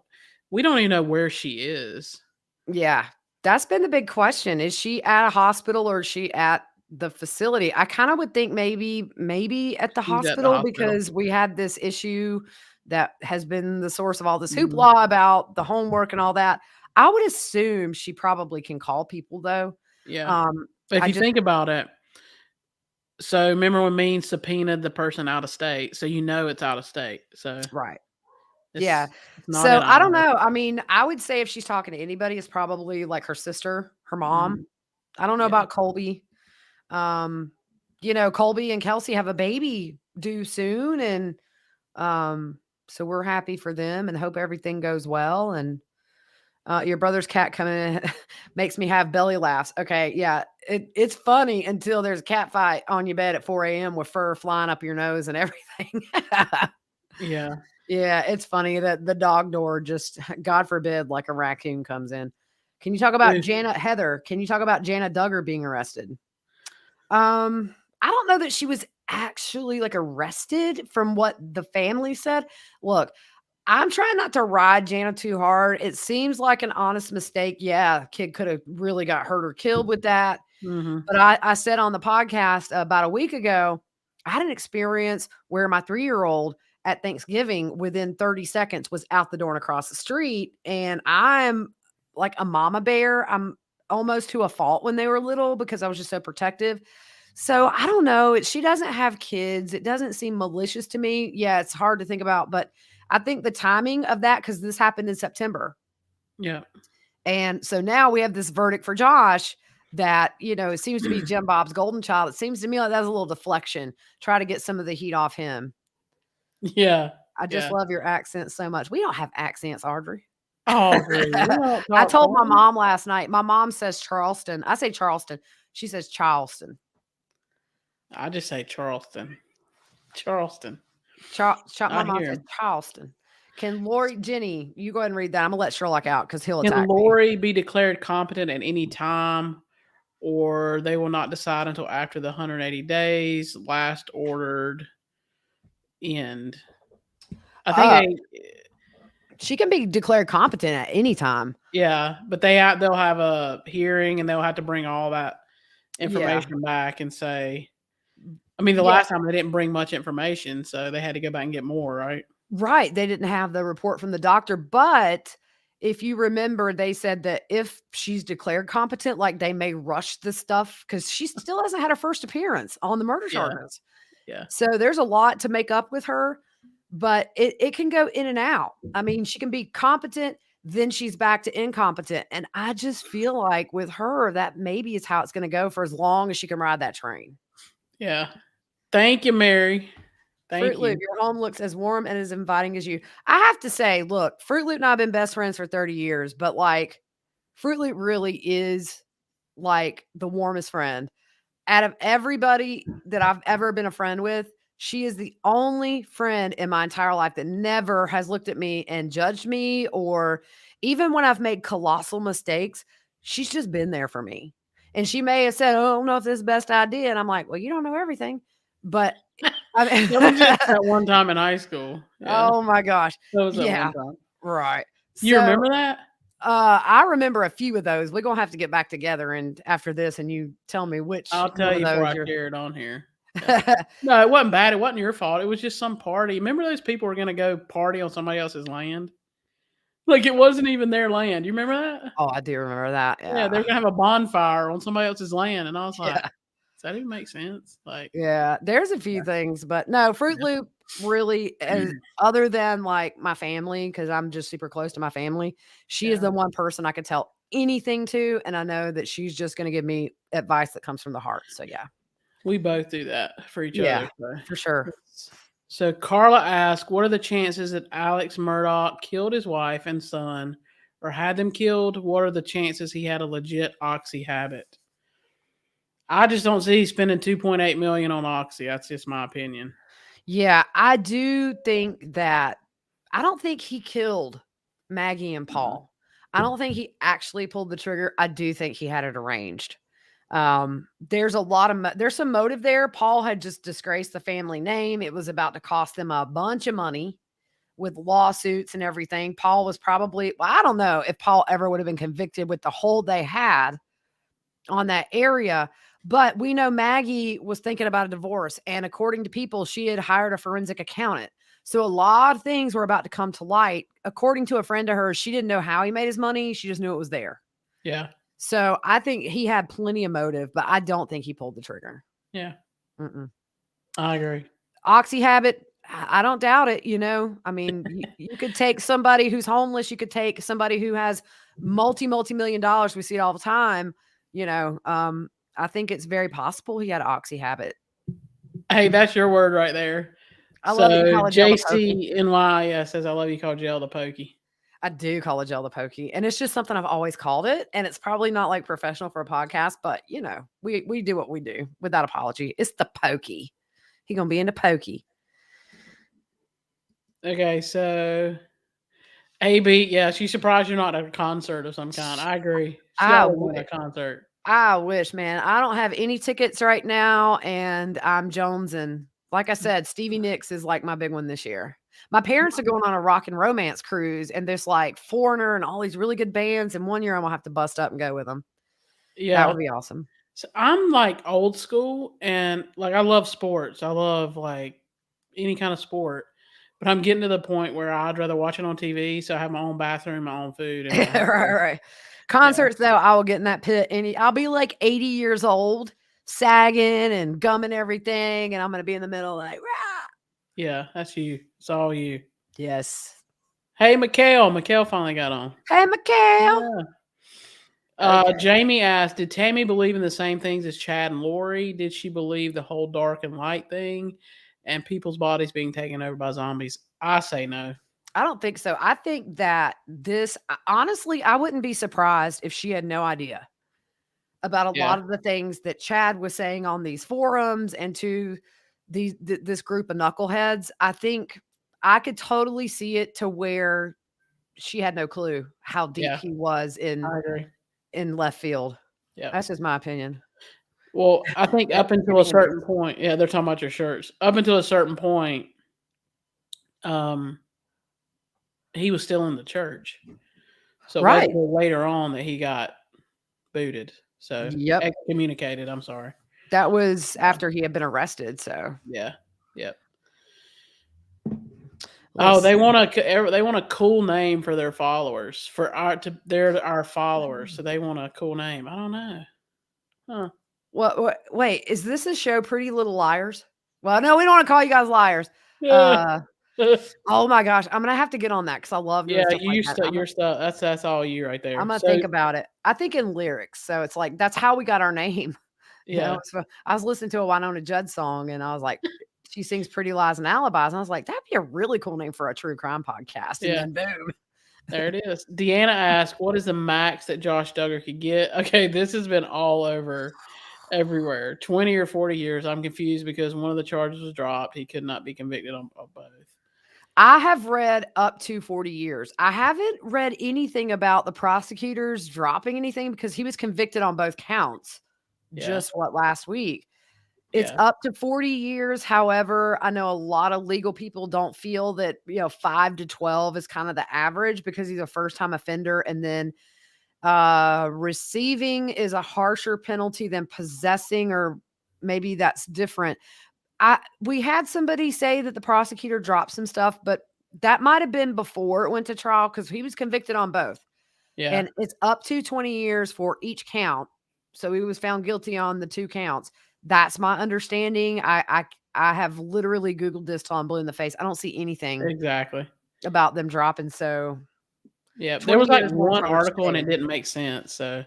we don't even know where she is. Yeah. That's been the big question. Is she at a hospital or is she at the facility? I kind of would think maybe at the hospital because we had this issue that has been the source of all this hoopla about the homework and all that. I would assume she probably can call people though. Yeah. But if you think about it, so remember when Mean subpoenaed the person out of state, so it's out of state. So right. Yeah. So I don't know. I mean, I would say if she's talking to anybody, it's probably like her sister, her mom. I don't know about Colby. Colby and Kelsey have a baby due soon. And so we're happy for them and hope everything goes well. And your brother's cat coming in makes me have belly laughs. Okay. Yeah. It's funny until there's a cat fight on your bed at 4 a.m. with fur flying up your nose and everything. Yeah. Yeah. It's funny that the dog door just, God forbid, like a raccoon comes in. Can you talk about Heather? Can you talk about Jana Duggar being arrested? I don't know that she was actually like arrested from what the family said. Look, I'm trying not to ride Jana too hard. It seems like an honest mistake. Yeah, kid could have really got hurt or killed with that. But I said on the podcast about a week ago, I had an experience where my 3-year-old at Thanksgiving within 30 seconds was out the door and across the street. And I'm like a mama bear. I'm almost to a fault when they were little because I was just so protective. So I don't know. She doesn't have kids. It doesn't seem malicious to me. Yeah, it's hard to think about, but I think the timing of that, because this happened in September. Yeah. And so now we have this verdict for Josh that, it seems to be Jim Bob's golden child. It seems to me like that's a little deflection. Try to get some of the heat off him. Yeah. I just love your accent so much. We don't have accents, Audrey. Oh, I told my mom last night. My mom says Charleston. I say Charleston. She says Charleston. I just say Charleston. Charleston. My mom says Charleston. Can Jenny, you go ahead and read that. I'm gonna let Sherlock out because he'll attack. Can Lori be declared competent at any time, or they will not decide until after the 180 days last ordered end? I think she can be declared competent at any time. Yeah, but they'll have a hearing and they'll have to bring all that information back and say. I mean, the last time they didn't bring much information, so they had to go back and get more, right? Right. They didn't have the report from the doctor. But if you remember, they said that if she's declared competent, like they may rush the stuff because she still hasn't had her first appearance on the murder charges. Yeah. So there's a lot to make up with her, but it can go in and out. I mean, she can be competent, then she's back to incompetent. And I just feel like with her, that maybe is how it's going to go for as long as she can ride that train. Yeah. Thank you, Mary. Thank Fruit Loop, you. your home looks as warm and as inviting as you. I have to say, look, Fruit Loop and I have been best friends for 30 years, but like Fruit Loop really is like the warmest friend. Out of everybody that I've ever been a friend with, she is the only friend in my entire life that never has looked at me and judged me, or even when I've made colossal mistakes, she's just been there for me. And she may have said, "Oh, I don't know if this is the best idea." And I'm like, "Well, you don't know everything." But I mean, That was just that one time in high school. Yeah. oh my gosh. That was that one Yeah, time. right. You So, remember that? I remember a few of those. We're gonna have to get back together and after this, and you tell me which I'll one tell of you before those I you're share it on here. Yeah. No, it wasn't bad. It wasn't your fault. It was just some party. Remember those people were gonna go party on somebody else's land? Like it wasn't even their land. You remember that? Oh, I do remember that, Yeah, they yeah. were gonna have a bonfire on somebody else's land, and I was like, Yeah. "Does that even make sense?" Like, Yeah, there's a few things, but no, Fruit Loop really is other than, like, my family, because 'cause I'm just super close to my family, she is yeah, the one person I could tell anything to, and I know that she's just gonna give me advice that comes from the heart, so yeah. we both do that for each Yeah, other. So, for sure. so Carla asked, "What are the chances that Alex Murdaugh killed his wife and son, or had them killed? What are the chances he had a legit oxy habit?" I just don't see spending 2.8 million on oxy. That's just my opinion. Yeah, I do think that I don't think he killed Maggie and No. Paul. I don't think he actually pulled the trigger. I do think he had it arranged. There's a lot of there's some motive there. Paul had just disgraced the family name. It was about to cost them a bunch of money with lawsuits and everything. Paul was probably, well, I don't know if Paul ever would have been convicted with the hold they had on that area. But we know Maggie was thinking about a divorce. And according to people, she had hired a forensic accountant. So a lot of things were about to come to light. According to a friend of hers, she didn't know how he made his money. She just knew it was there. Yeah. So I think he had plenty of motive, but I don't think he pulled the trigger. Yeah. Mm-mm. I agree. Oxy habit, I don't doubt it. I mean, you could take somebody who's homeless. You could take somebody who has multi-million dollars. We see it all the time. I think it's very possible he had an oxy habit. Hey, that's your word right there. I love that you So call a gel the pokey. JCNY says, "I love you, called jail the pokey." I do call a gel the pokey, and it's just something I've always called it, and it's probably not, like, professional for a podcast, but, we do what we do without apology. It's the pokey. He gonna be in the pokey. Okay, so AB, yeah, she's surprised you're not at a concert of some kind. I agree. She I ought to go to wish. a concert. I wish, man. I don't have any tickets right now, and I'm jonesing. Like I said, Stevie Nicks is, like, my big one this year. My parents are going on a rock and romance cruise, and there's, like, Foreigner and all these really good bands, and one year I'm gonna have to bust up and go with them. That Yeah. would be awesome. So I'm like old school and like I love sports. I love like any kind of sport. But I'm getting to the point where I'd rather watch it on TV, so I have my own bathroom, my own food, and my Right, hotel. right. Yeah. Concerts, though, I will get in that pit I'll be, like, 80 years old, sagging and gumming everything, and I'm gonna be in the middle like, "Rah!" Yeah, that's you. It's all you. Yes. Hey, Mikhail. Mikhail finally got on. "Hey, Mikhail." Yeah. Okay. Jamie asked, "Did Tammy believe in the same things as Chad and Lori? Did she believe the whole dark and light thing and people's bodies being taken over by zombies?" I say no. I don't think so. I think that honestly, I wouldn't be surprised if she had no idea about a Yeah. lot of the things that Chad was saying on these forums and to this group of knuckleheads. I think I could totally see it to where she had no clue how deep Yeah. he was I agree. in left field. Yeah. That's just my opinion. Well, I think up until a Getting into certain point, yeah, they're talking about your shirts. Up until a certain point, um, he was still in the church. So it wasn't right. until later on that he got booted. So Yep. excommunicated. I'm sorry. That was after he had been arrested. So Yeah. Yep. Oh, let's see. they want a cool name for their followers. They're our followers, so they want a cool name. I don't know. Huh. Wait, is this a show Pretty Little Liars? Well, no, we don't wanna call you guys liars. Yeah. Uh, oh my gosh, I'm gonna have to get on that because I love doing Yeah, stuff like that. your stuff. That's all you right there. Imma So think about it. I think in lyrics, so it's like, that's how we got our name. Yeah. I was listening to a Winona Judd song, and I was like, she sings Pretty Lies and Alibis. And I was like, that'd be a really cool name for a true crime podcast. And then boom. There it is. Deanna asked, what is the max that Josh Duggar could get? Okay, this has been all over everywhere. 20 or 40 years. I'm confused because one of the charges was dropped. He could not be convicted on both. I have read up to 40 years. I haven't read anything about the prosecutors dropping anything because he was convicted on both counts just last week. It's up to 40 years. However, I know a lot of legal people don't feel that, 5 to 12 is kind of the average because he's a first-time offender. And then receiving is a harsher penalty than possessing, or maybe that's different. We had somebody say that the prosecutor dropped some stuff, but that might have been before it went to trial because he was convicted on both. Yeah. And it's up to 20 years for each count. So he was found guilty on the 2 counts. That's my understanding. I have literally Googled this till I'm blue in the face. I don't see anything exactly about them dropping. So yeah, there was like one article and it didn't make sense. So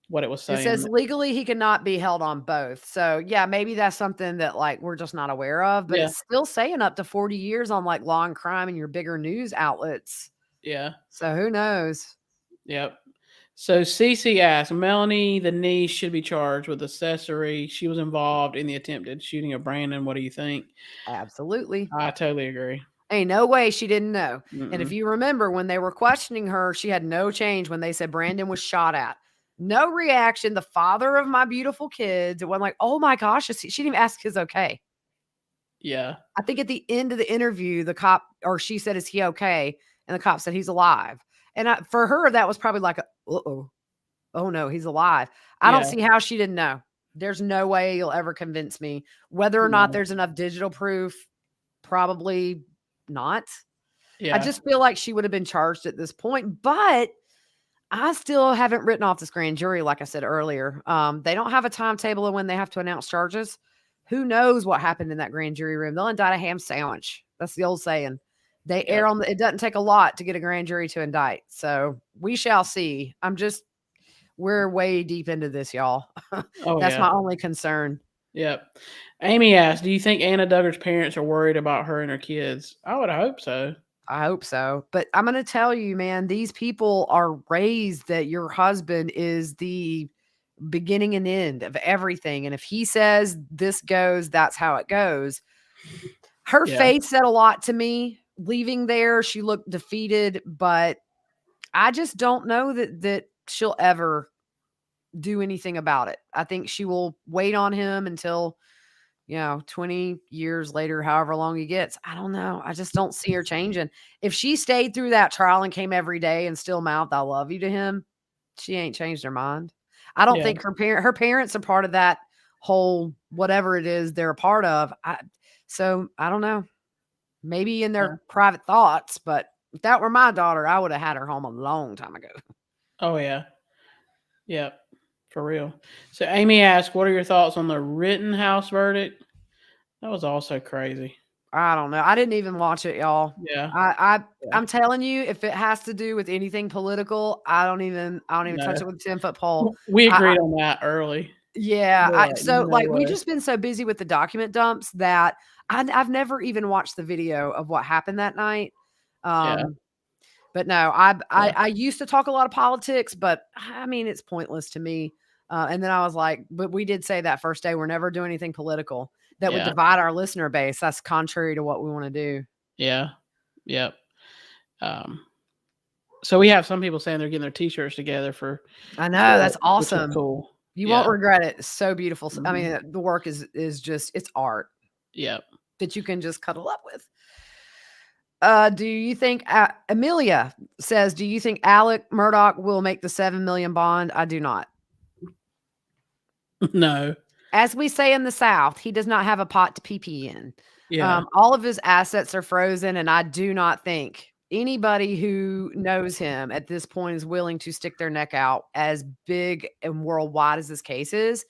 what it was saying. It says legally he cannot be held on both. So yeah, maybe that's something that like we're just not aware of, but it's still saying up to 40 years on like law and crime and your bigger news outlets. Yeah. So who knows? Yep. So Cece asked, Melanie, the niece, should be charged with accessory. She was involved in the attempted shooting of Brandon. What do you think? Absolutely. I totally agree. Ain't no way she didn't know. And if you remember when they were questioning her, she had no change when they said Brandon was shot at. No reaction. The father of my beautiful kids. It wasn't like, oh my gosh. She didn't even ask his okay. Yeah. I think at the end of the interview, the cop, or she said, is he okay? And the cop said, he's alive. And for her, that was probably like, oh no, he's alive. I don't see how she didn't know. There's no way you'll ever convince me. Whether or not there's enough digital proof, probably not. Yeah. I just feel like she would have been charged at this point, but I still haven't written off this grand jury. Like I said earlier, they don't have a timetable of when they have to announce charges. Who knows what happened in that grand jury room? They'll indict a ham sandwich. That's the old saying. They err on it doesn't take a lot to get a grand jury to indict. So we shall see. We're way deep into this, y'all. That's my only concern. Yep. Amy asked, do you think Anna Duggar's parents are worried about her and her kids? I would hope so. I hope so. But I'm going to tell you, man, these people are raised that your husband is the beginning and end of everything. And if he says this goes, that's how it goes. Her face said a lot to me. Leaving there, she looked defeated, but I just don't know that she'll ever do anything about it. I think she will wait on him until 20 years later, however long he gets. I don't know. I just don't see her changing. If she stayed through that trial and came every day and still mouthed "I love you" to him, she ain't changed her mind. I don't think her parents are part of that whole whatever it is they're a part of. So I don't know. Maybe in their private thoughts, but if that were my daughter, I would have had her home a long time ago. Oh yeah. Yep. For real. So Amy asked, what are your thoughts on the Rittenhouse verdict? That was also crazy. I don't know. I didn't even watch it, y'all. Yeah. I'm telling you, if it has to do with anything political, I don't even touch it with a 10-foot pole. We agreed on that early. Yeah. We've just been so busy with the document dumps that I've never even watched the video of what happened that night. But no, I used to talk a lot of politics, but I mean, it's pointless to me. And then I was like, but we did say that first day, we're never doing anything political that would divide our listener base. That's contrary to what we want to do. Yeah. Yep. So we have some people saying they're getting their t-shirts together for. I know. That's awesome. Cool. You won't regret it. It's so beautiful. I mean, the work is just, it's art. Yep. That you can just cuddle up with. Do you think Amelia says, do you think Alec Murdaugh will make the $7 million bond? I do not. No. As we say in the South, he does not have a pot to pee in. Yeah. All of his assets are frozen, and I do not think anybody who knows him at this point is willing to stick their neck out as big and worldwide as this case is.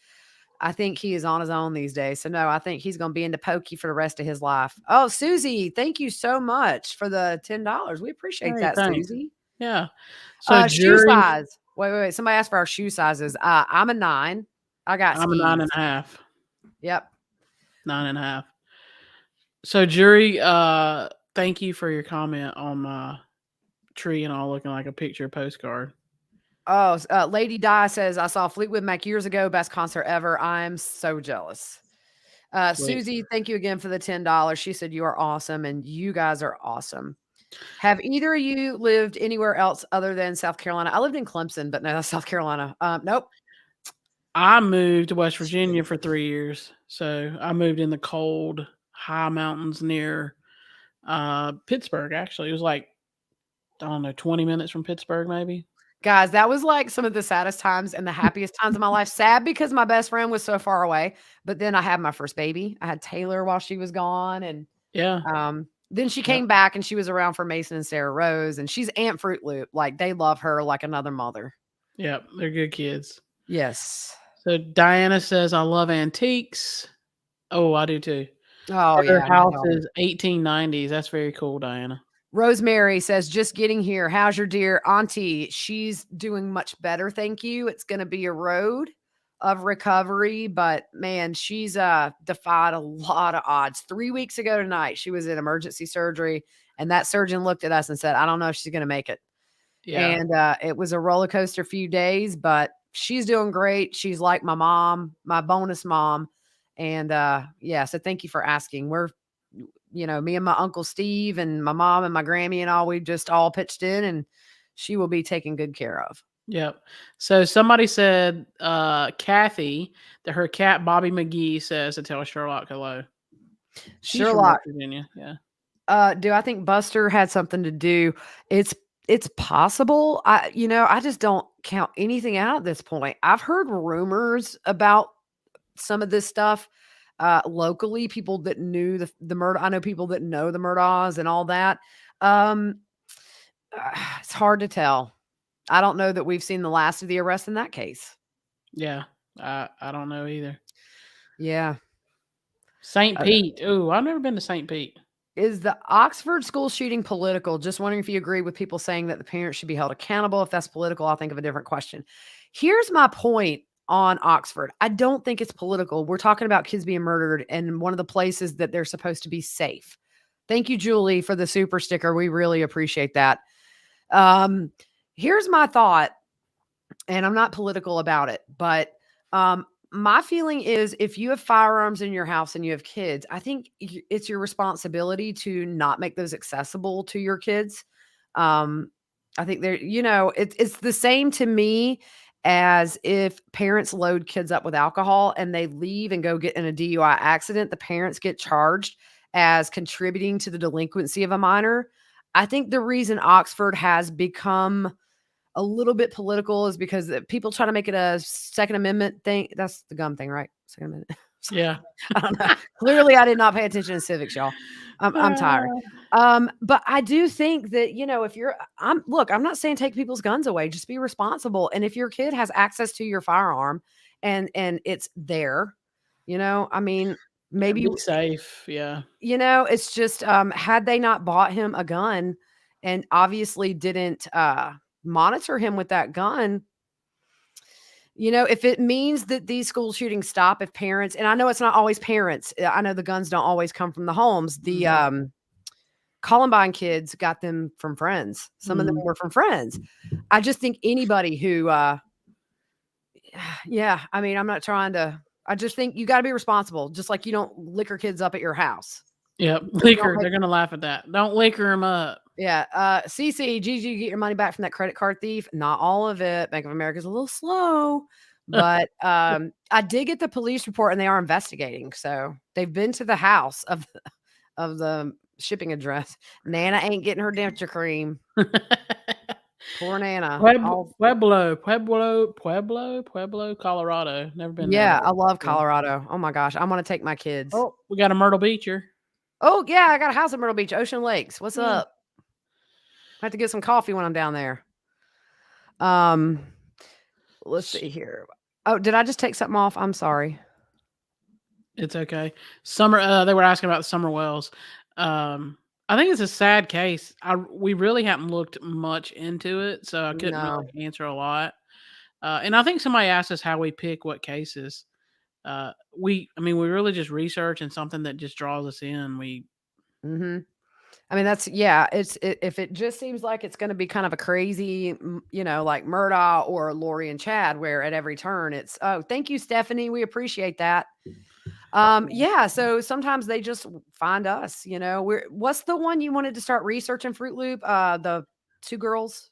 I think he is on his own these days. So no, I think he's going to be into pokey for the rest of his life. Oh, Susie, thank you so much for the $10. We appreciate that, thanks. Susie. Yeah. So shoe size. Wait. Somebody asked for our shoe sizes. I'm a 9. I got I'm a 9.5. Yep. 9.5. So, Jury, thank you for your comment on my tree and all looking like a picture postcard. Oh, Lady Di says, I saw Fleetwood Mac years ago. Best concert ever. I'm so jealous. Susie, thank you again for the $10. She said, you are awesome, and you guys are awesome. Have either of you lived anywhere else other than South Carolina? I lived in Clemson, but no, that's South Carolina. Nope. I moved to West Virginia for 3 years. So I moved in the cold, high mountains near Pittsburgh, actually. It was like, I don't know, 20 minutes from Pittsburgh, maybe. Guys, that was like some of the saddest times and the happiest times of my life. Sad because my best friend was so far away, but then I had my first baby. I had Taylor while she was gone, and then she came back and she was around for Mason and Sarah Rose, and she's Aunt Fruit Loop. Like, they love her like another mother. Yep, they're good kids. Yes. So Diana says, I love antiques. Oh, I do too. Oh, Her yeah. house is 1890s. That's very cool, Diana. Rosemary says, just getting here. How's your dear auntie? She's doing much better, thank you. It's going to be a road of recovery, but man, she's defied a lot of odds. 3 weeks ago tonight, she was in emergency surgery, and that surgeon looked at us and said, I don't know if she's going to make it. Yeah. And it was a roller coaster few days, but she's doing great. She's like my mom, my bonus mom. And so thank you for asking. We're, me and my Uncle Steve and my mom and my Grammy and all, we've just all pitched in, and she will be taken good care of. Yep. So somebody said, Kathy, that her cat Bobby McGee says to tell Sherlock hello. She's Sherlock, from Virginia. Yeah. Do I think Buster had something to do? It's possible. I just don't count anything out at this point. I've heard rumors about some of this stuff locally, people that knew the murder. I know people that know the Murdaughs and all that. It's hard to tell. I don't know that we've seen the last of the arrest in that case. Yeah. I don't know either. Yeah. St. Pete. Ooh, I've never been to St. Pete. Is the Oxford school shooting political? Just wondering if you agree with people saying that the parents should be held accountable. If that's political, I'll think of a different question. Here's my point on Oxford. I don't think it's political. We're talking about kids being murdered in one of the places that they're supposed to be safe. Thank you, Julie, for the super sticker. We really appreciate that. Here's my thought, and I'm not political about it, but my feeling is if you have firearms in your house and you have kids, I think it's your responsibility to not make those accessible to your kids. I think it's the same to me as if parents load kids up with alcohol and they leave and go get in a DUI accident, the parents get charged as contributing to the delinquency of a minor. I think the reason Oxford has become a little bit political is because people try to make it a Second Amendment thing. That's the gum thing, right? Second Amendment. Yeah. I don't know. Clearly, I did not pay attention to civics, y'all. I'm tired. But I do think that, I'm not saying take people's guns away. Just be responsible. And if your kid has access to your firearm and it's there, maybe be safe. Yeah. It's just, had they not bought him a gun and obviously didn't, monitor him with that gun, if it means that these school shootings stop, if parents, and I know it's not always parents, I know the guns don't always come from the homes. The Columbine kids got them from friends. Some of them were from friends. I just think anybody who, I'm not trying to, I just think you got to be responsible. Just like you don't liquor kids up at your house. Yep. Liquor. They're going to laugh at that. Don't liquor them up. Yeah. CC, Gigi, get your money back from that credit card thief. Not all of it. Bank of America's a little slow, but I did get the police report and they are investigating. So they've been to the house of the shipping address. Nana ain't getting her denture cream. Poor Nana. Pueblo, Colorado. Never been there. Yeah, I love Colorado. Oh my gosh. I'm going to take my kids. Oh, we got a Myrtle Beacher. Oh yeah, I got a house in Myrtle Beach, Ocean Lakes. What's up? I have to get some coffee when I'm down there. Let's see here. Oh, did I just take something off? I'm sorry. It's okay. They were asking about the Summer Wells. I think it's a sad case. We really haven't looked much into it, so I couldn't really answer a lot. And I think somebody asked us how we pick what cases. We really just research, and something that just draws us in. Mm-hmm. I mean, if it just seems like it's going to be kind of a crazy, like Murdaugh or Lori and Chad, where at every turn it's, oh, thank you, Stephanie. We appreciate that. Yeah. So sometimes they just find us, what's the one you wanted to start researching, Fruit Loop? The two girls.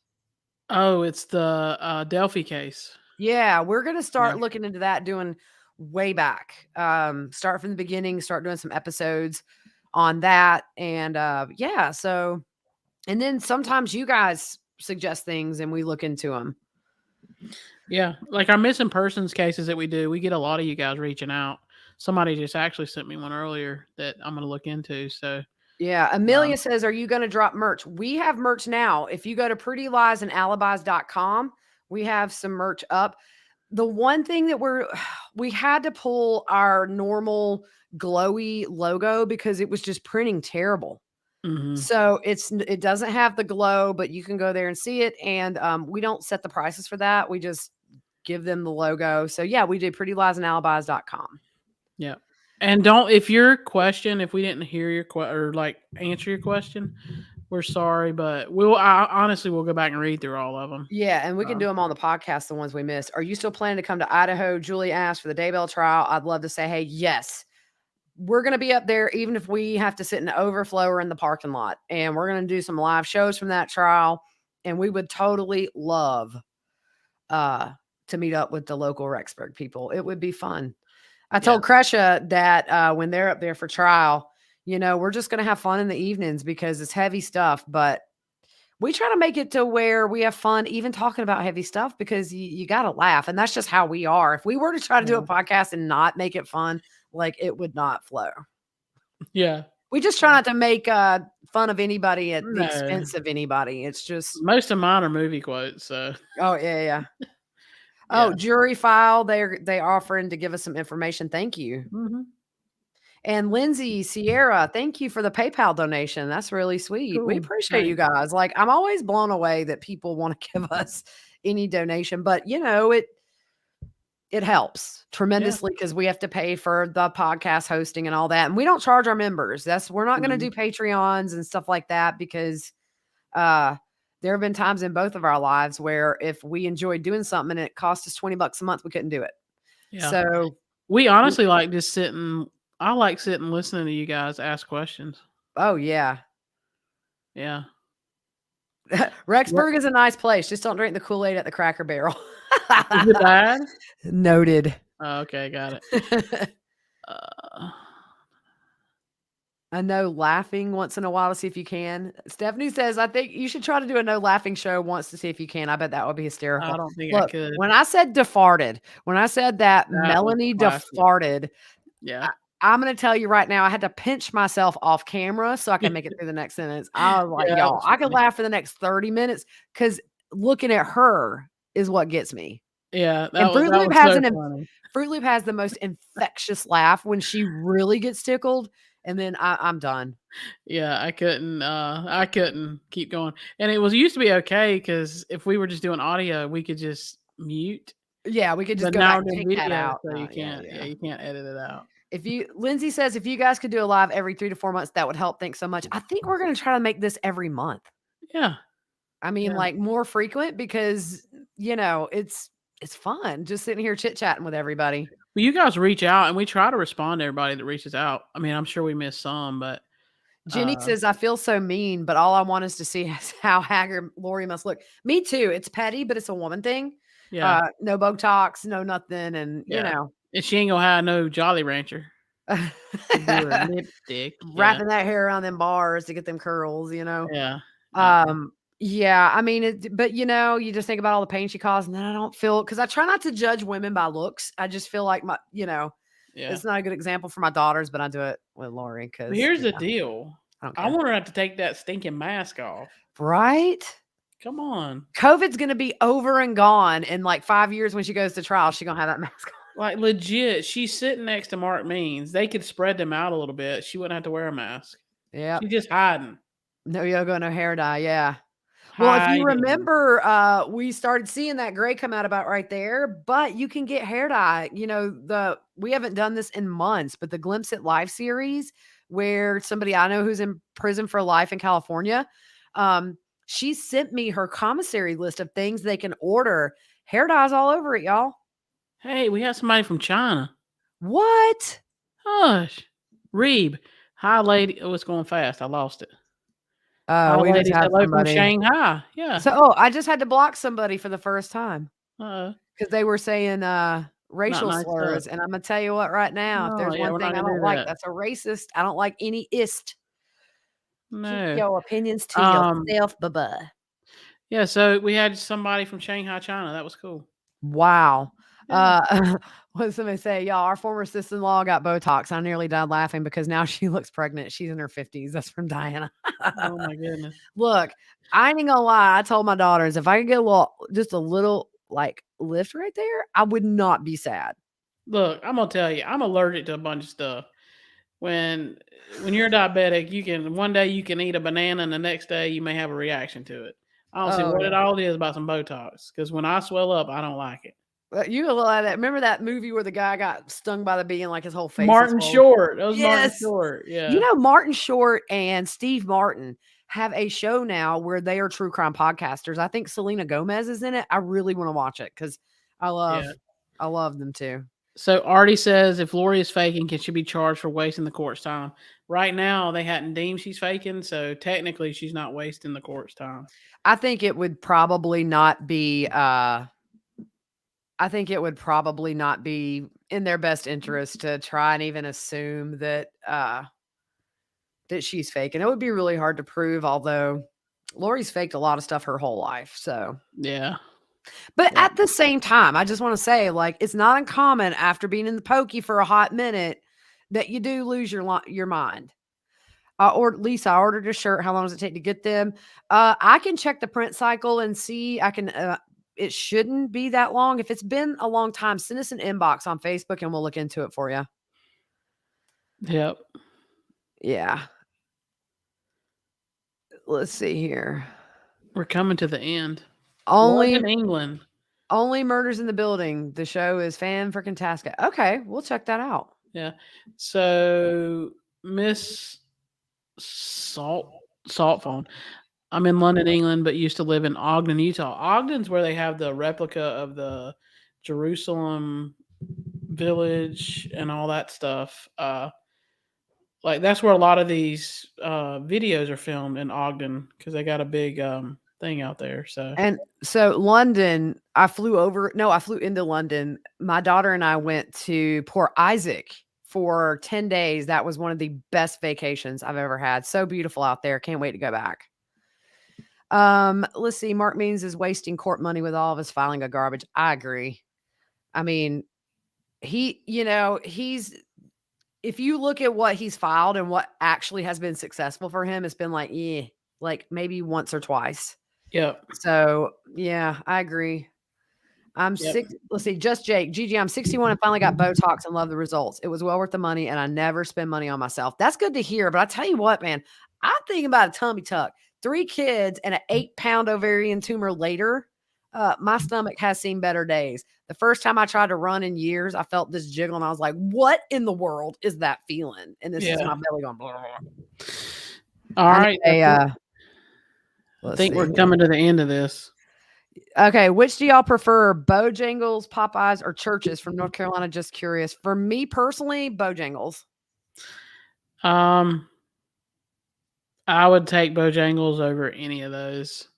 Oh, it's the Delphi case. Yeah. We're going to start looking into that, doing way back, start from the beginning, start doing some episodes on that. And, yeah. So, and then sometimes you guys suggest things and we look into them. Yeah. Like our missing persons cases that we do, we get a lot of you guys reaching out. Somebody just actually sent me one earlier that I'm going to look into. So, yeah. Amelia says, are you going to drop merch? We have merch now. If you go to prettyliesandalibis.com, we have some merch up. The one thing that we had to pull our normal glowy logo because it was just printing terrible. Mm-hmm. So it doesn't have the glow, but you can go there and see it. And we don't set the prices for that. We just give them the logo. So yeah, we do prettyliesandalibis.com. Yeah. And if we didn't hear your answer your question, we're sorry, but we'll go back and read through all of them. Yeah, and we can do them on the podcast, the ones we missed. Are you still planning to come to Idaho? Julie asked for the Daybell trial. I'd love to say, hey, yes. We're going to be up there, even if we have to sit in the overflow or in the parking lot. And we're going to do some live shows from that trial. And we would totally love to meet up with the local Rexburg people. It would be fun. I told Kresha that when they're up there for trial, we're just going to have fun in the evenings because it's heavy stuff. But we try to make it to where we have fun even talking about heavy stuff because you got to laugh. And that's just how we are. If we were to try to do a podcast and not make it fun, like it would not flow. Yeah. We just try not to make fun of anybody at the expense of anybody. It's just most of mine are movie quotes. So oh yeah. Oh, jury file. They offering to give us some information. Thank you. Mm-hmm. And Lindsay Sierra, thank you for the PayPal donation. That's really sweet. Cool. We appreciate you guys. Like I'm always blown away that people want to give us any donation, but it helps tremendously because we have to pay for the podcast hosting and all that. And we don't charge our members. We're not going to do Patreons and stuff like that because there have been times in both of our lives where if we enjoyed doing something and it cost us $20 a month, we couldn't do it. Yeah. So we honestly like just sitting. I like sitting listening to you guys ask questions. Oh yeah. Yeah. Rexburg is a nice place. Just don't drink the Kool-Aid at the Cracker Barrel. Is it bad? Noted. Oh, okay, got it. I know laughing once in a while to see if you can. Stephanie says, I think you should try to do a no laughing show once to see if you can. I bet that would be hysterical. I don't think I could. When I said defarted, when I said that Melanie defarted, I'm going to tell you right now, I had to pinch myself off camera so I can make it through the next sentence. I was like, y'all, I could laugh for the next 30 minutes because looking at her is what gets me. Yeah. And Fruit Loop has the most infectious laugh when she really gets tickled. And then I'm done. Yeah, I couldn't keep going. And it used to be okay because if we were just doing audio, we could just mute. Yeah, we could just go back and take that out. So you can't you can't edit it out. Lindsay says, if you guys could do a live every 3 to 4 months, that would help. Thanks so much. I think we're going to try to make this every month. Yeah. I mean, like more frequent because, it's fun just sitting here chit-chatting with everybody. Well, you guys reach out and we try to respond to everybody that reaches out. I mean, I'm sure we miss some, but Jenny says, I feel so mean, but all I want is to see how haggard Lori must look. Me too. It's petty, but it's a woman thing. Yeah. No Botox, no nothing. And and she ain't gonna have no Jolly Rancher. Lipstick. Wrapping that hair around them bars to get them curls, Yeah. Yeah, I mean, but you just think about all the pain she caused, and then I don't feel because I try not to judge women by looks. I just feel like it's not a good example for my daughters, but I do it with Lori because here's the deal. I want her to take that stinking mask off. Right? Come on. COVID's gonna be over and gone in like 5 years when she goes to trial. She's gonna have that mask on. Like legit, she's sitting next to Mark Means. They could spread them out a little bit. She wouldn't have to wear a mask. Yeah, she's just hiding. No yoga, no hair dye. Yeah. Well, if you remember, we started seeing that gray come out about right there, but you can get hair dye. We haven't done this in months, but the Glimpse at Life series, where somebody I know who's in prison for life in California, she sent me her commissary list of things they can order. Hair dye's all over it, y'all. Hey, we have somebody from China. What? Hush. Reeb. Hi, lady. Oh, it's going fast. I lost it. Oh, we just had hello somebody. from Shanghai. Yeah. So, I just had to block somebody for the first time. Because they were saying racial nice slurs. stuff. And I'm going to tell you what right now, if there's one thing I don't like, that's a racist. I don't like any ist. No. Keep your opinions to yourself, bye-bye. Yeah, so we had somebody from Shanghai, China. That was cool. Wow. Yeah. What did somebody say? Y'all, our former sister-in-law got Botox. I nearly died laughing because now she looks pregnant. She's in her 50s. That's from Diana. Oh, my goodness. Look, I ain't gonna lie. I told my daughters, if I could get just a little, like, lift right there, I would not be sad. Look, I'm going to tell you, I'm allergic to a bunch of stuff. When you're diabetic, one day you can eat a banana and the next day you may have a reaction to it. I don't see what it all is about some Botox, because when I swell up, I don't like it. You look at that. Remember that movie where the guy got stung by the bee and like his whole face? Martin Short. That was Martin Short. Yeah. Martin Short and Steve Martin have a show now where they are true crime podcasters. I think Selena Gomez is in it. I really want to watch it because I love them too. So Artie says, if Lori is faking, can she be charged for wasting the court's time? Right now, they hadn't deemed she's faking, so technically she's not wasting the court's time. I think it would probably not be in their best interest to try and even assume that that she's faking. It would be really hard to prove, although Lori's faked a lot of stuff her whole life. So yeah. But at the same time, I just want to say, like, it's not uncommon after being in the pokey for a hot minute that you do lose your mind. Or Lisa, I ordered a shirt. How long does it take to get them? I can check the print cycle and see. It shouldn't be that long. If it's been a long time, send us an inbox on Facebook and we'll look into it for you. Yep. Yeah. Let's see here. We're coming to the end. Only in England. Only Murders in the Building. The show is fan-freaking-tastic. Okay, we'll check that out. Yeah. So Miss Salt Phone. I'm in London, England, but used to live in Ogden, Utah. Ogden's where they have the replica of the Jerusalem village and all that stuff. Like that's where a lot of these videos are filmed in Ogden because they got a big thing out there. So London, I flew into London. My daughter and I went to Port Isaac for 10 days. That was one of the best vacations I've ever had. So beautiful out there. Can't wait to go back. Let's see. Mark Means is wasting court money with all of his filing of garbage. I agree. I mean, he's if you look at what he's filed and what actually has been successful for him, it's been like maybe once or twice. Yeah. So yeah, I agree. I'm six. Let's see. Just Jake. Gigi, I'm 61 and finally got Botox and love the results. It was well worth the money and I never spend money on myself. That's good to hear. But I tell you what, man, I'm thinking about a tummy tuck. 3 kids and an 8-pound ovarian tumor later. My stomach has seen better days. The first time I tried to run in years, I felt this jiggle and I was like, what in the world is that feeling? And this is my belly going, blah, blah, blah. All right. I think we're coming to the end of this. Okay. Which do y'all prefer? Bojangles, Popeyes, or Churches from North Carolina? Just curious. For me personally, Bojangles. I would take Bojangles over any of those.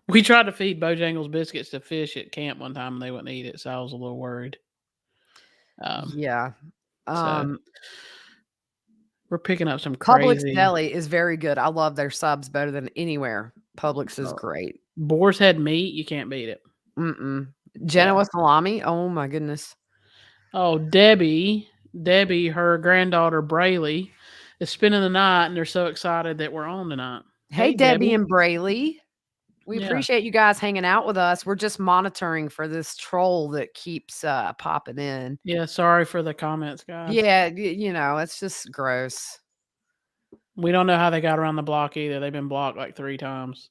We tried to feed Bojangles biscuits to fish at camp one time and they wouldn't eat it, so I was a little worried. Yeah. So we're picking up some crazy. Publix Deli is very good. I love their subs better than anywhere. Publix is great. Boar's Head meat, you can't beat it. Genoa salami. Oh my goodness. Oh, Debbie, her granddaughter Braylee is spending the night and they're so excited that we're on tonight. Hey Debbie and Braylee. We appreciate you guys hanging out with us. We're just monitoring for this troll that keeps popping in. Yeah, sorry for the comments, guys. Yeah, it's just gross. We don't know how they got around the block either. They've been blocked like 3 times.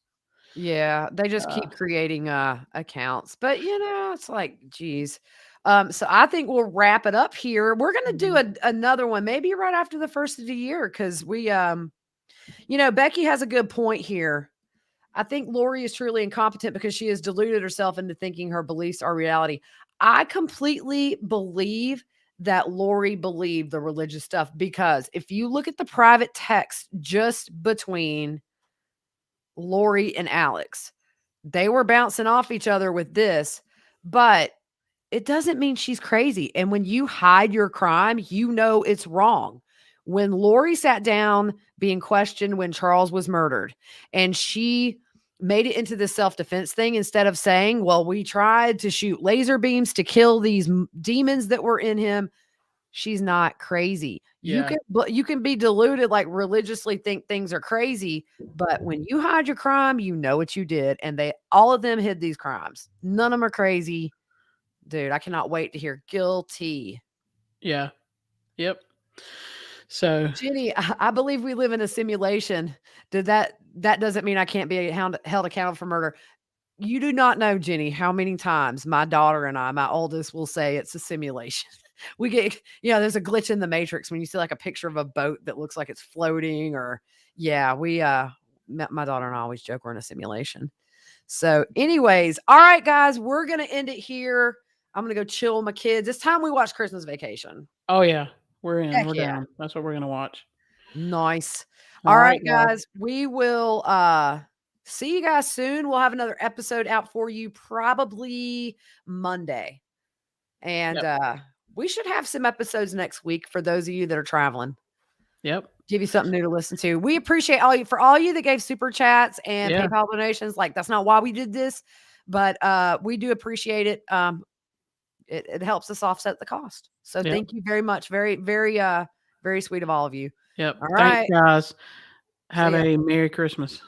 Yeah, they just keep creating accounts. But it's like, geez. So I think we'll wrap it up here. We're gonna do another one, maybe right after the first of the year, because we Becky has a good point here. I think Lori is truly incompetent because she has deluded herself into thinking her beliefs are reality. I completely believe that Lori believed the religious stuff, because if you look at the private text just between Lori and Alex, they were bouncing off each other with this, but it doesn't mean she's crazy. And when you hide your crime, it's wrong. When Lori sat down being questioned when Charles was murdered, and she made it into this self-defense thing, instead of saying, well, we tried to shoot laser beams to kill these demons that were in him, she's not crazy. Yeah. You can be deluded, like religiously think things are crazy, but when you hide your crime, you know what you did. And all of them hid these crimes. None of them are crazy. Dude, I cannot wait to hear guilty. Yeah. Yep. So, Jenny, I believe we live in a simulation. That doesn't mean I can't be held accountable for murder. You do not know, Jenny, how many times my daughter and I, my oldest, will say it's a simulation. We get, there's a glitch in the matrix when you see like a picture of a boat that looks like it's floating, or my daughter and I always joke we're in a simulation. So anyways, all right, guys, we're going to end it here. I'm going to go chill with my kids. It's time we watch Christmas Vacation. Oh yeah, we're in. We're down. That's what we're going to watch. Nice. All right, guys, we will see you guys soon. We'll have another episode out for you probably Monday. And we should have some episodes next week for those of you that are traveling. Yep. Give you something new to listen to. We appreciate all you that gave super chats and PayPal donations. Like, that's not why we did this, but we do appreciate it. It helps us offset the cost. So thank you very much. Very, very, very sweet of all of you. Yep. All right, thanks, guys. Have a Merry Christmas.